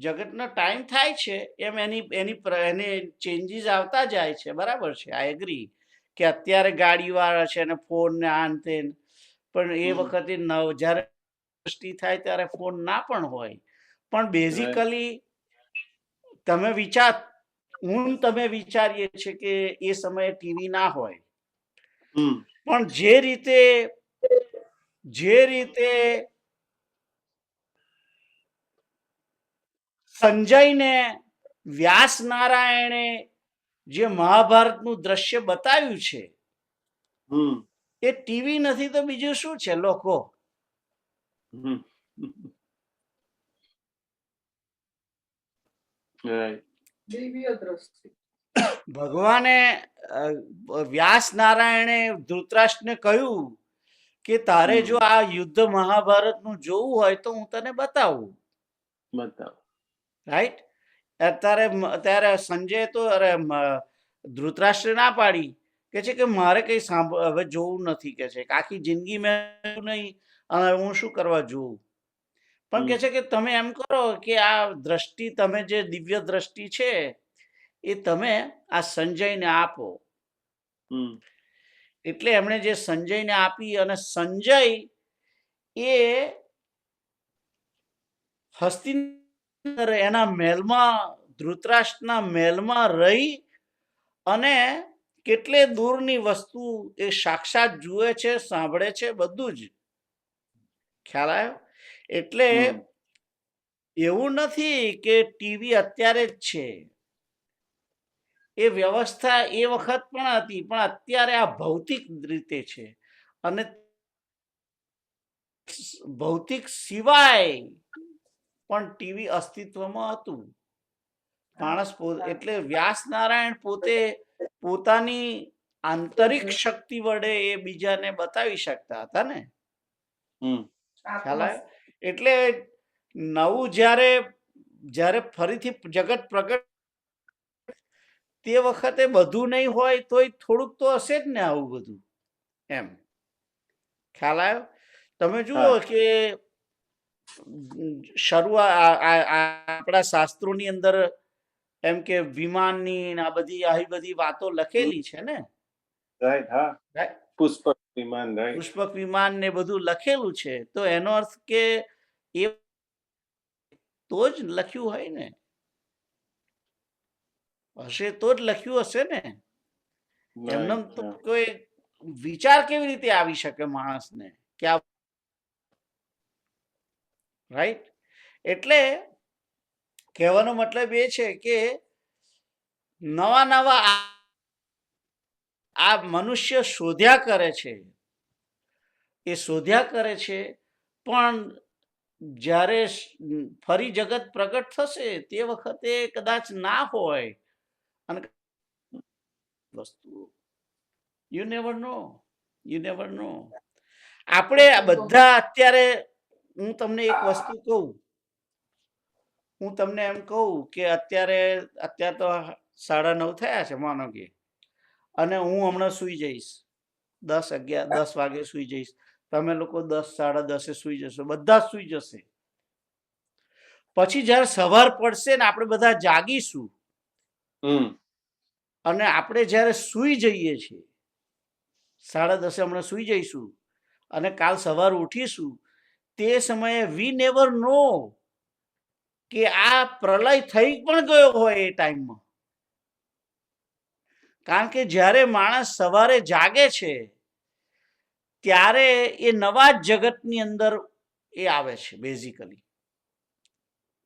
જગતનો ટાઈમ થાય છે એમ એને ચેન્જીસ આવતા જાય છે, બરાબર છે, આઈ એગ્રી કે અત્યારે ગાડી વાળા છે ને ફોન ને આન તે, પણ એ વખતે જ્યારે સૃષ્ટિ થાય ત્યારે ફોન ના પણ હોય, પણ બેઝિકલી તમે વિચારીએ છે કે એ સમયે ટીવી ના હોય, પણ જે રીતે સંજયને વ્યાસ નારાયણે જે મહાભારતનું દ્રશ્ય બતાવ્યું છે એ ટીવી નથી તો બીજું શું છે લોકો? દિવ્ય દ્રષ્ટિ. ભગવાને વ્યાસ નારાયણે ધૃતરાષ્ટ્રને કહ્યું કે તારે જો આ યુદ્ધ મહાભારતનું જોવું હોય તો હું તને બતાવું, રાઈટ? ત્યારે સંજય તો ધૃતરાષ્ટ્ર ના પાડી, કે છે કે મારે કઈ હવે જોવું નથી, કે છે આખી જિંદગી મેં નહીં અને હું શું કરવા જોઉં, પણ કે છે કે તમે એમ કરો કે આ દ્રષ્ટિ, તમે જે દિવ્ય દ્રષ્ટિ છે એ તમે આ સંજયને આપો. એટલે એમણે જે સંજયને આપી, અને સંજય એ હસ્તિનાપુર એના મહેલમાં, ધૃતરાષ્ટ્રના મહેલમાં રહી અને કેટલે દૂરની વસ્તુ એ સાક્ષાત જુએ છે, સાંભળે છે, બધું જ ખ્યાલ આવ્યો. એટલે એવું નથી કે ટીવી અત્યારે જ છે, એ વ્યવસ્થા એ વખત પણ હતી, પણ અત્યારે આ ભૌતિક રીતે છે, અને ભૌતિક સિવાય પણ ટીવી અસ્તિત્વમાં હતું. માણસ એટલે વ્યાસ નારાયણ પોતે પોતાની આંતરિક શક્તિ વડે એ બીજાને બતાવી શકતા હતા ને, ખ્યાલ આવ્યો? એટલે નવું જ્યારે ફરીથી જગત પ્રગટ, તે વખતે બધું નહીં હોય તોય થોડુંક તો હશે જ ને આવું બધું, એમ ખ્યાલ આવ્યો? તમે જુઓ કે આપણા શાસ્ત્રોની અંદર એમ કે વિમાનની આ બધી વાતો લખેલી છે ને, પુષ્પક વિમાન ને બધું લખેલું છે, તો એનો અર્થ કે એ તો જ લખ્યું હોય ને, હશે તો જ લખ્યું હશે ને, એમને તો કોઈ વિચાર કેવી રીતે આવી શકે માણસને કે આ, રાઈટ? એટલે કહેવાનો મતલબ એ છે કે નવા આ મનુષ્ય શોધ્યા કરે છે, પણ જ્યારે ફરી જગત પ્રગટ થશે તે વખતે કદાચ ના હોય, અને વસ્તુઓ યુ નેવર નો. આપણે બધા અત્યારે, હું તમને એક વસ્તુ કહું, હું તમને એમ કહું કે અત્યારે તો 9:30 થયા છે માનો કે, અને હું હમણાં સુઈ જઈશ 10 વાગે સુઈ જઈશ, તમે લોકો 10, 10:30 સુઈ જશો, બધા સુઈ જશે. પછી જયારે સવાર પડશે ને આપણે બધા જાગીશું, અને આપણે જયારે સુઈ જઈએ છીએ 10:30 હમણાં સુઈ જઈશું અને કાલ સવાર ઉઠીશું, તે સમયે વી નેવર નો કે આ પ્રલય થઈ પણ ગયો હોય એ ટાઈમમાં. કારણ કે જ્યારે માણસ સવારે જાગે છે ત્યારે એ નવા જ જગતની અંદર એ આવે છે. બેઝિકલી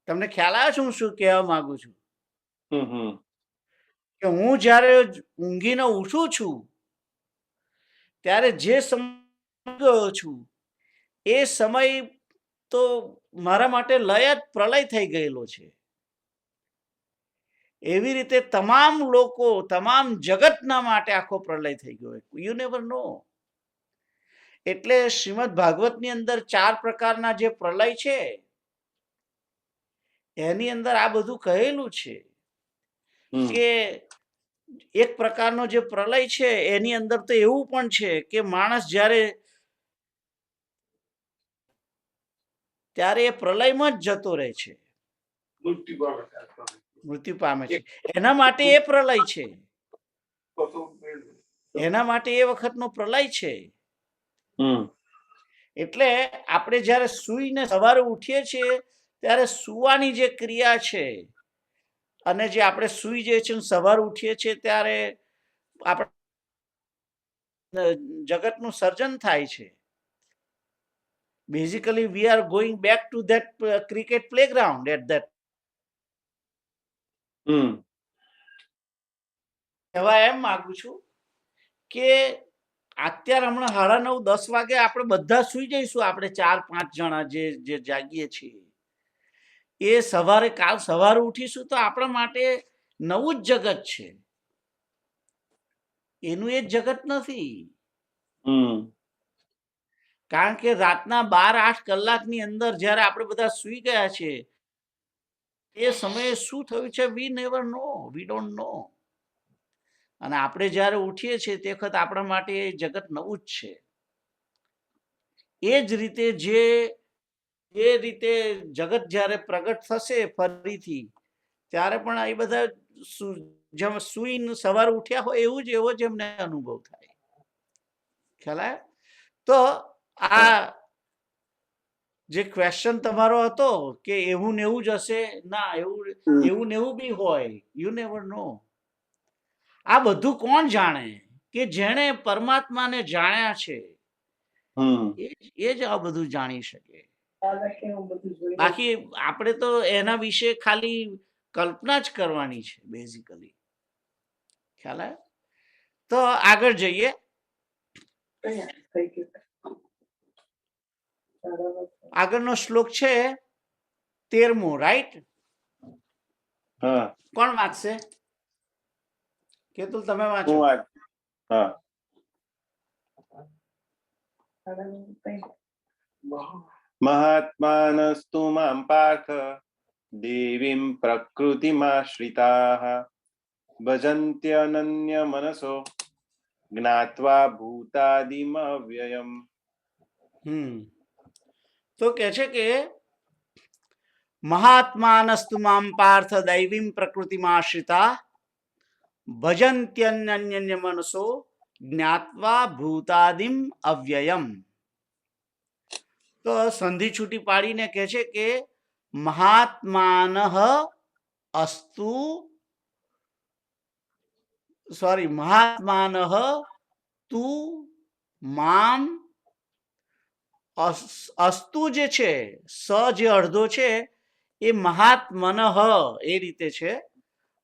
તમને ખ્યાલ આવે છે હું શું કહેવા માંગુ છું? કે હું જ્યારે ઊંઘીને ઉઠું છું ત્યારે જે સમય ગયો છું એ સમય તો મારા માટે લય જ પ્રલય થઈ ગયેલો છે. એવી રીતે તમામ લોકો, તમામ જગતના માટે આખો પ્રલય થઈ ગયો. યુ નેવર નો. એટલે શ્રીમદ ભાગવતની અંદર 4 પ્રકારના જે પ્રલય છે એની અંદર આ બધું કહેલું છે કે એક પ્રકારનો જે પ્રલય છે એની અંદર તો એવું પણ છે કે માણસ જ્યારે ત્યારે એ પ્રલયમાં જ જતો રહે છે, મૃત્યુ પામે છે. એના માટે એ પ્રલય છે, એના માટે એ વખતનો પ્રલય છે. એટલે આપણે જ્યારે સૂઈને સવારે ઉઠીએ છીએ ત્યારે સુવાની જે ક્રિયા છે અને જે આપણે સૂઈ જઈએ છીએ સવારે ઉઠીએ છીએ ત્યારે આપણે જગતનું સર્જન થાય છે. Basically we are going back to that cricket playground at that. કહેવા એમ માંગુ છું કે અત્યારે હમણાં 9:30-10 વાગે આપણે બધા સુઈ જઈશું. આપણે 4-5 જણા જે જાગીએ છીએ એ કાલ સવારે ઉઠીશું તો આપણા માટે નવું જ જગત છે, એનું એ જગત નથી. કારણ કે રાતના 12-8 કલાકની અંદર જ્યારે આપણે બધા સુઈ ગયા છે એ સમયે શું થયું છે વી never no, we don't know. અને આપણે જ્યારે ઉઠીએ છીએ તે વખત આપણા માટે એ જગત નવું જ છે. એ જ રીતે જે રીતે જગત જ્યારે પ્રગટ થશે ફરીથી ત્યારે પણ એ બધા જેમ સુઈને સવારે ઉઠ્યા હોય એવો જ એમને અનુભવ થાય. ખ્યાલ આવ્યો? તો આ જે ક્વેશ્ચન તમારો હતો કે એવું ને એવું જ હશે, ના એવું ને એવું બી હોય, યુ નેવર નો. આ બધું કોણ જાણે? કે જેણે પરમાત્માને જાણ્યા છે એ જ આ બધું જાણી શકે. બાકી આપણે તો એના વિશે ખાલી કલ્પના જ કરવાની છે બેઝિકલી. ખ્યાલ આવે? તો આગળ જઈએ. આગળનો શ્લોક છે 13મો, રાઈટ? કોણ વાંચશે? કેતુલ તમે વાંચો. મહાત્માનસ્તુ માં પાર્થ દેવીમ પ્રકૃતિમાશ્રિતાઃ ભજન્ત્યનન્ય મનસો જ્ઞાત્વા ભૂતાદિમ અવ્યયમ. તો કે છે કે મહાત્માનસ્તુ માં પાર્થ દૈવીમ પ્રકૃતિમાશ્રિતા ભજન્ત્યનન્ય મનસો જ્ઞાત્વા ભૂતાદિમ અવ્યયમ. તો સંધિ છૂટી પાડીને કહે છે કે મહાત્માનઃ તુ મામ અસ્તુ જે છે સ જે અડધો છે એ મહાત્મનઃ એ રીતે છે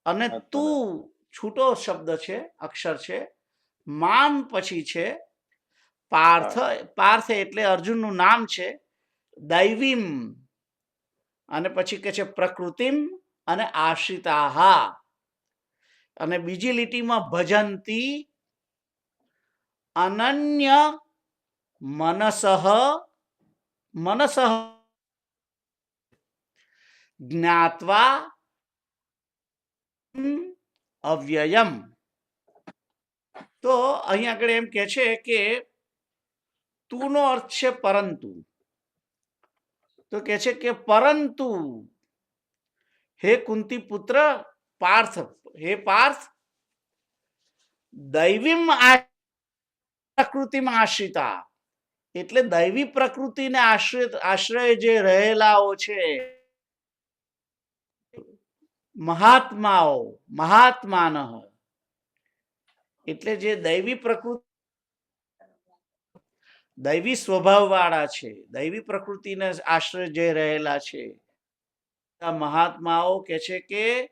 અને તું છૂટો શબ્દ છે, અક્ષર છે. મામ પછી છે પાર્થ એટલે અર્જુનનું નામ છે. દૈવીમ અને પછી કે છે પ્રકૃતિમ અને આશ્રિતાહા. અને બીજી લીટીમાં ભજંતી અનન્ય મનસઃ જ્ઞાત્વા અવ્યયમ. તો અહીં આગળ એમ કે છે કે તું નો અર્થ છે પરંતુ. તો કે છે કે પરંતુ હે કુંતી પુત્ર પાર્થ, હે પાર્થ, દૈવીમ પ્રકૃતિમાં આશ્રિતા એટલે દૈવી પ્રકૃતિને આશ્રય જે રહેલાઓ છે મહાત્માન એટલે જે દૈવી પ્રકૃતિ દૈવી સ્વભાવ વાળા છે, દૈવી પ્રકૃતિને આશ્રય જે રહેલા છે મહાત્માઓ કે છે કે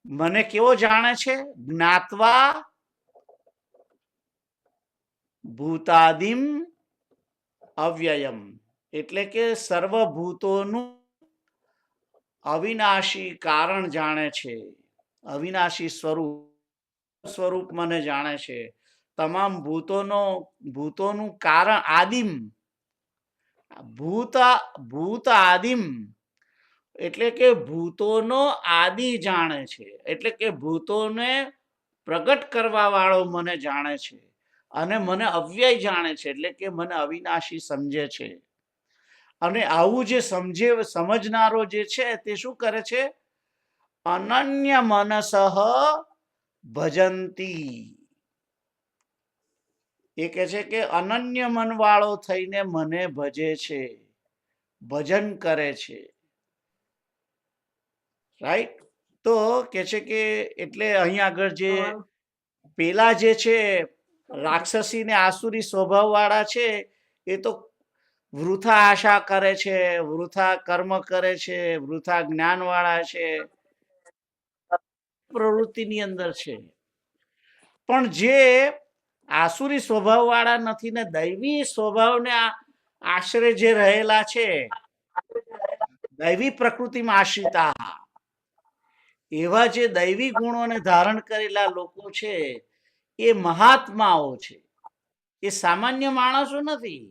મને કેવો જાણે છે? જ્ઞાત્વા ભૂતાદિમ અવ્યયમ એટલે કે સર્વભૂતોનું અવિનાશી કારણ જાણે છે, અવિનાશી સ્વરૂપ મને જાણે છે, તમામ ભૂતોનું કારણ આદિમ, ભૂત આદિમ એટલે કે ભૂતોનો આદિ જાણે છે, એટલે કે ભૂતોને પ્રગટ કરવા વાળો મને જાણે છે, અને મને અવ્યય જાણે છે, એટલે કે મને અવિનાશી સમજે છે. અને આવું જે સમજનારો જે છે તે શું કરે છે? અનન્ય મનસઃ ભજંતી. એ કહે છે કે અનન્ય મન વાળો થઈને મને ભજે છે, ભજન કરે છે. રાઈટ? તો કે છે કે એટલે અહીં આગળ જે પેલા જે છે રાક્ષસી ને આસુરી સ્વભાવ વાળા છે એ તો વૃથા આશા કરે છે, વૃથા કર્મ કરે છે, વૃથા જ્ઞાન વાળા છે, પ્રવૃત્તિની અંદર છે. પણ જે આસુરી સ્વભાવ વાળા નથી ને દૈવી સ્વભાવને આશરે જે રહેલા છે, દૈવી પ્રકૃતિમાં આશ્રિતા, એવા જે દૈવી ગુણોને ધારણ કરેલા લોકો છે એ મહાત્માઓ છે, એ સામાન્ય માણસો નથી.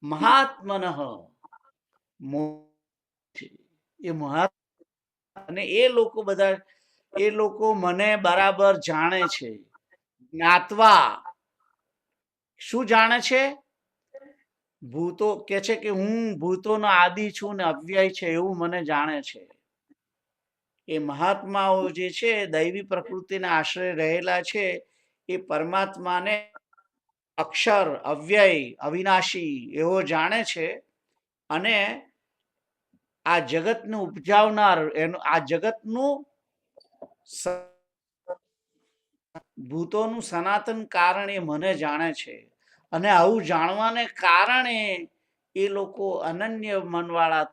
મહાત્મન એ મહાત્મા, અને એ લોકો બધા એ લોકો મને બરાબર જાણે છે. જ્ઞાત્વા શું જાણે છે? ભૂતો કે છે કે હું ભૂતોનો આદિ છું ને અવ્યય છે એવું મને જાણે છે. એ મહાત્માઓ જે છે દૈવી પ્રકૃતિને આશ્રય રહેલા છે એ પરમાત્માને અક્ષર, અવ્યય, અવિનાશી એવો જાણે છે. અને આ જગતનું ઉપજાવનાર, આ જગતનું ભૂતોનું સનાતન કારણ એ મને જાણે છે. અને આવું જાણવાને કારણે એ લોકો અનન્ય મનવાળા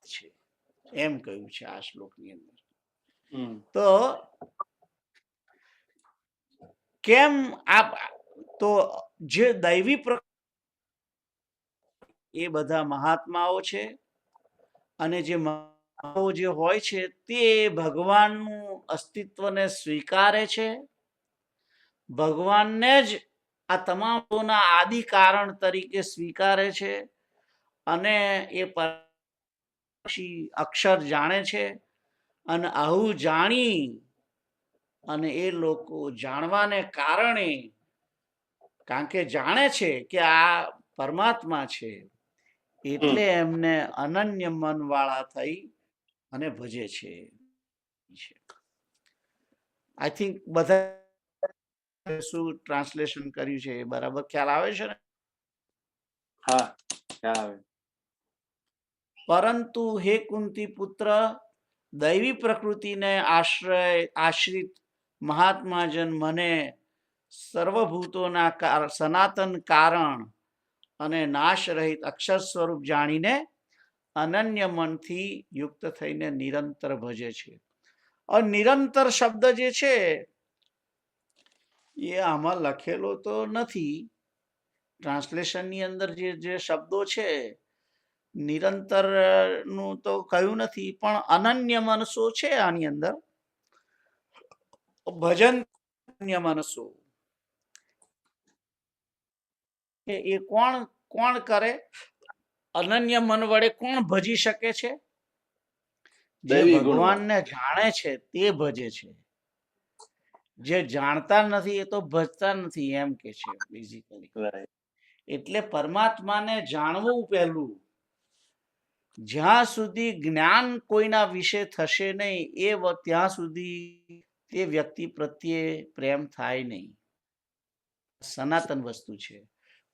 છે એમ કહ્યું છે આ શ્લોકની અંદર. તો કેમ તો જે દૈવી એ બધા મહાત્માઓ છે, અને જે મહાત્માઓ જે હોય છે તે ભગવાનનું અસ્તિત્વને સ્વીકારે છે, ભગવાનને જ આ તમામના આદિ કારણ તરીકે સ્વીકારે છે, અને એ અક્ષર જાણે છે. અને આવું જાણી અને એ લોકો જાણવાને કારણે, કારણ કે જાણે છે કે આ પરમાત્મા છે, એટલે એમને અનન્ય મન વાળા થઈ અને ભજે છે. આઈ થિંક બધા શું ટ્રાન્સલેશન કર્યું છે એ બરાબર ખ્યાલ આવે છે ને? હા, ખ્યાલ આવે. પરંતુ હે કુંતી પુત્ર, દૈવી પ્રકૃતિને આશ્રિત મહાત્માજન મને સર્વભૂતોના સનાતન કારણ અને નાશ રહિત અક્ષર સ્વરૂપ જાણીને અનન્ય મનથી યુક્ત થઈને નિરંતર ભજે છે. નિરંતર શબ્દ જે છે એ આમાં લખેલો તો નથી, ટ્રાન્સલેશનની અંદર જે શબ્દો છે નિરંતર નું તો કહ્યું નથી, પણ અનન્ય મનસો છે આની અંદર. ભજન અનન્ય મનસો એ કોણ કરે? અનન્ય મન વડે કોણ ભજી શકે છે? જે ભગવાનને જાણે છે તે ભજે છે. જે જાણતા નથી એ તો ભજતા નથી એમ કે છે બેઝિકલી. એટલે પરમાત્માને જાણવું પહેલું. જ્યાં સુધી જ્ઞાન કોઈના વિશે થશે નહીં ત્યાં સુધી તે વ્યક્તિ પ્રત્યે પ્રેમ થાય નહીં. સનાતન વસ્તુ છે.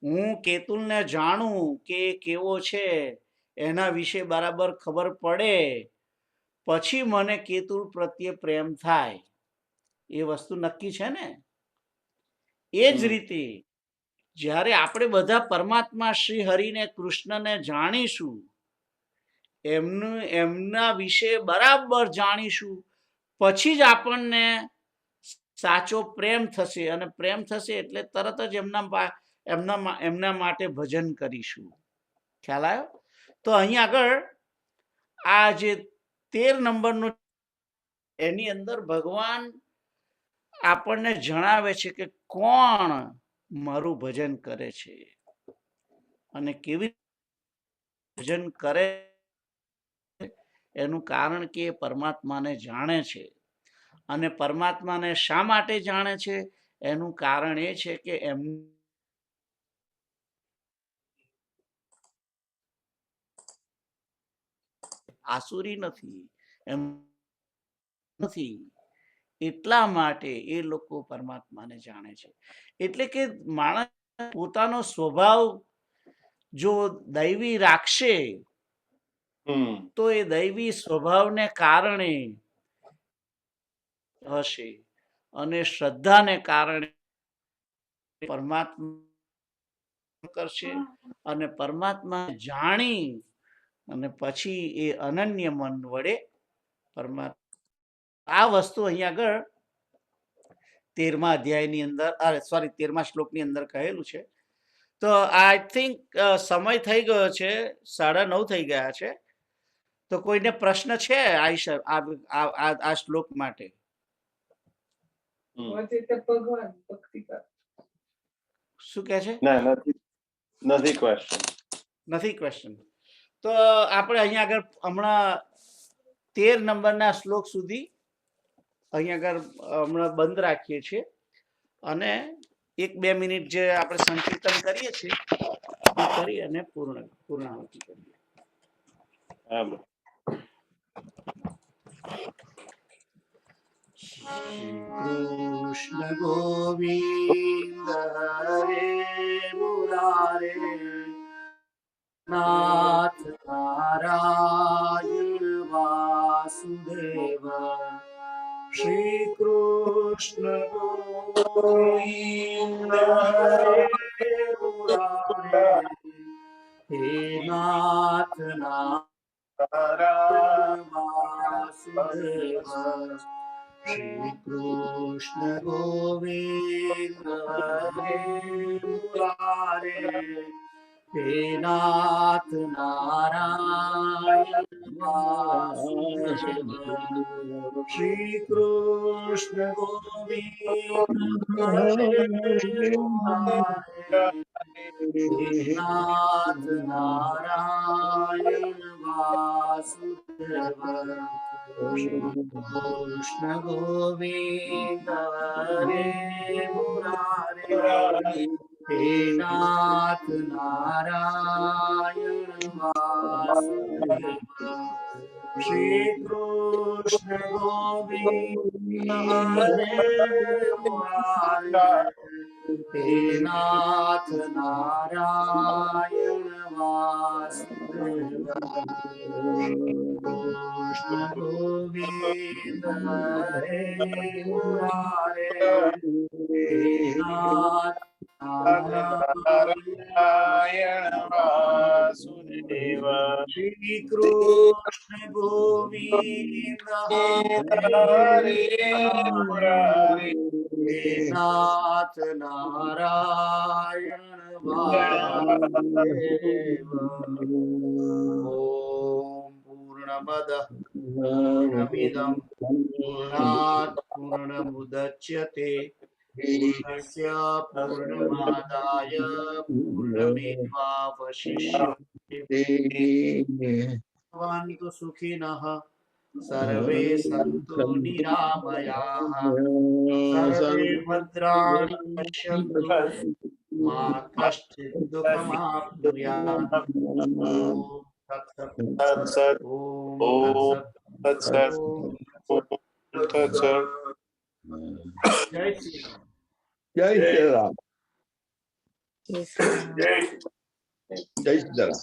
હું કેતુલને જાણું કે કેવો છે, એના વિશે બરાબર ખબર પડે, પછી મને કેતુલ પ્રત્યે પ્રેમ થાય, એ વસ્તુ નક્કી છે ને. એ જ રીતે જ્યારે આપણે બધા પરમાત્મા શ્રી હરિને, કૃષ્ણને જાણીશું, એમના વિશે બરાબર જાણીશું, પછી જ આપણને સાચો પ્રેમ થશે. અને પ્રેમ થશે એટલે તરત જ એમના માટે ભજન કરીશું. ખ્યાલ આવ્યો? તો અહીં આગળ આ જે 13 નંબરનું એની અંદર ભગવાન આપણને જણાવે છે કે કોણ મારું ભજન કરે છે અને કેવી ભજન કરે એનું કારણ કે એ પરમાત્માને જાણે છે. અને પરમાત્માને શા માટે જાણે છે? એનું કારણ એ છે કે એમ આસુરી નથી, એમ નથી, એટલા માટે એ લોકો પરમાત્માને જાણે છે. એટલે કે માણસ પોતાનો સ્વભાવ જો દૈવી રાખશે તો એ દૈવી સ્વભાવને કારણે હશે અને શ્રદ્ધાને કારણે પરમાત્મા કરશે અને પરમાત્મા જાણી અને પછી એ અનન્ય મન વડે પરમાત્મા. આ વસ્તુ અહીંયા આગળ 13મા અધ્યાયની અંદર, સોરી 13મા શ્લોકની અંદર કહેલું છે. તો આઈ થિંક સમય થઈ ગયો છે, 9:30 થઈ ગયા છે. તો કોઈને પ્રશ્ન છે આ શ્લોક માટે? ભગવાન ભક્તિ કર. શું કહે છે? નથી ક્વેશ્ચન. નથી ક્વેશ્ચન. તો આપણે અહીંયા આગળ હમણાં 13 નંબરના શ્લોક સુધી અહીંયા આગળ હમણાં બંધ રાખીએ છીએ અને 1-2 મિનિટ જે આપણે સંકીર્તન કરીએ છીએ એ કરી અને પૂર્ણાહુતિ કરીએ. શ્રી કૃષ્ણ ગોવિંદ હરે મુરારે નાથ નારાયણ વાસુદેવ. શ્રી કૃષ્ણ ગોવિંદ હરે મુરારે હે નાથ નારાયણ વાસુદેવ. શ્રી કૃષ્ણ ગોવિંદ હરે મુરારે હે નાથ નારાયણ વાસુદેવ. શ્રી કૃષ્ણ ગોવિંદ હરે મુરારે હે નાથ નારાયણ વાસુદેવ. કૃષ્ણ ગોવિંદ હરે મુરારે હે નાથ નારાયણ વાસુદેવ. શ્રી કૃષ્ણ ગોવિંદ હરે મુરારે હે નાથ નારાયણ વાસુદેવ. કૃષ્ણ ગોવિંદ હરે મુરારે હે નાથ નારાયણ વાસુદેવ. શ્રી કૃષ્ણ ગોવિંદ હરે મુરારે હે નાથ નારાયણ વાસુદેવ. ઓમ પૂર્ણમદ પૂર્ણમિદં પૂર્ણાત પૂર્ણમુદચ્યતે પૂર્ણસ્ય પૂર્ણમાદાય પૂર્ણમેવાવશિષ્યતે. ભવन्तु સુખિનઃ સર્વે સन्तु નિરામયાઃ સર્વે ભદ્રાણિ પશ્યन्तુ મા કશ્ચિत् દુઃખમાપ્નુયાत्. ઓમ તત્સત. જય શ્રી રામ. જય શ્રી રામ. જય શ્રી રામ. જય શ્રી રામ.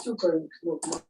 શું કહ્યું શ્લોકમાં?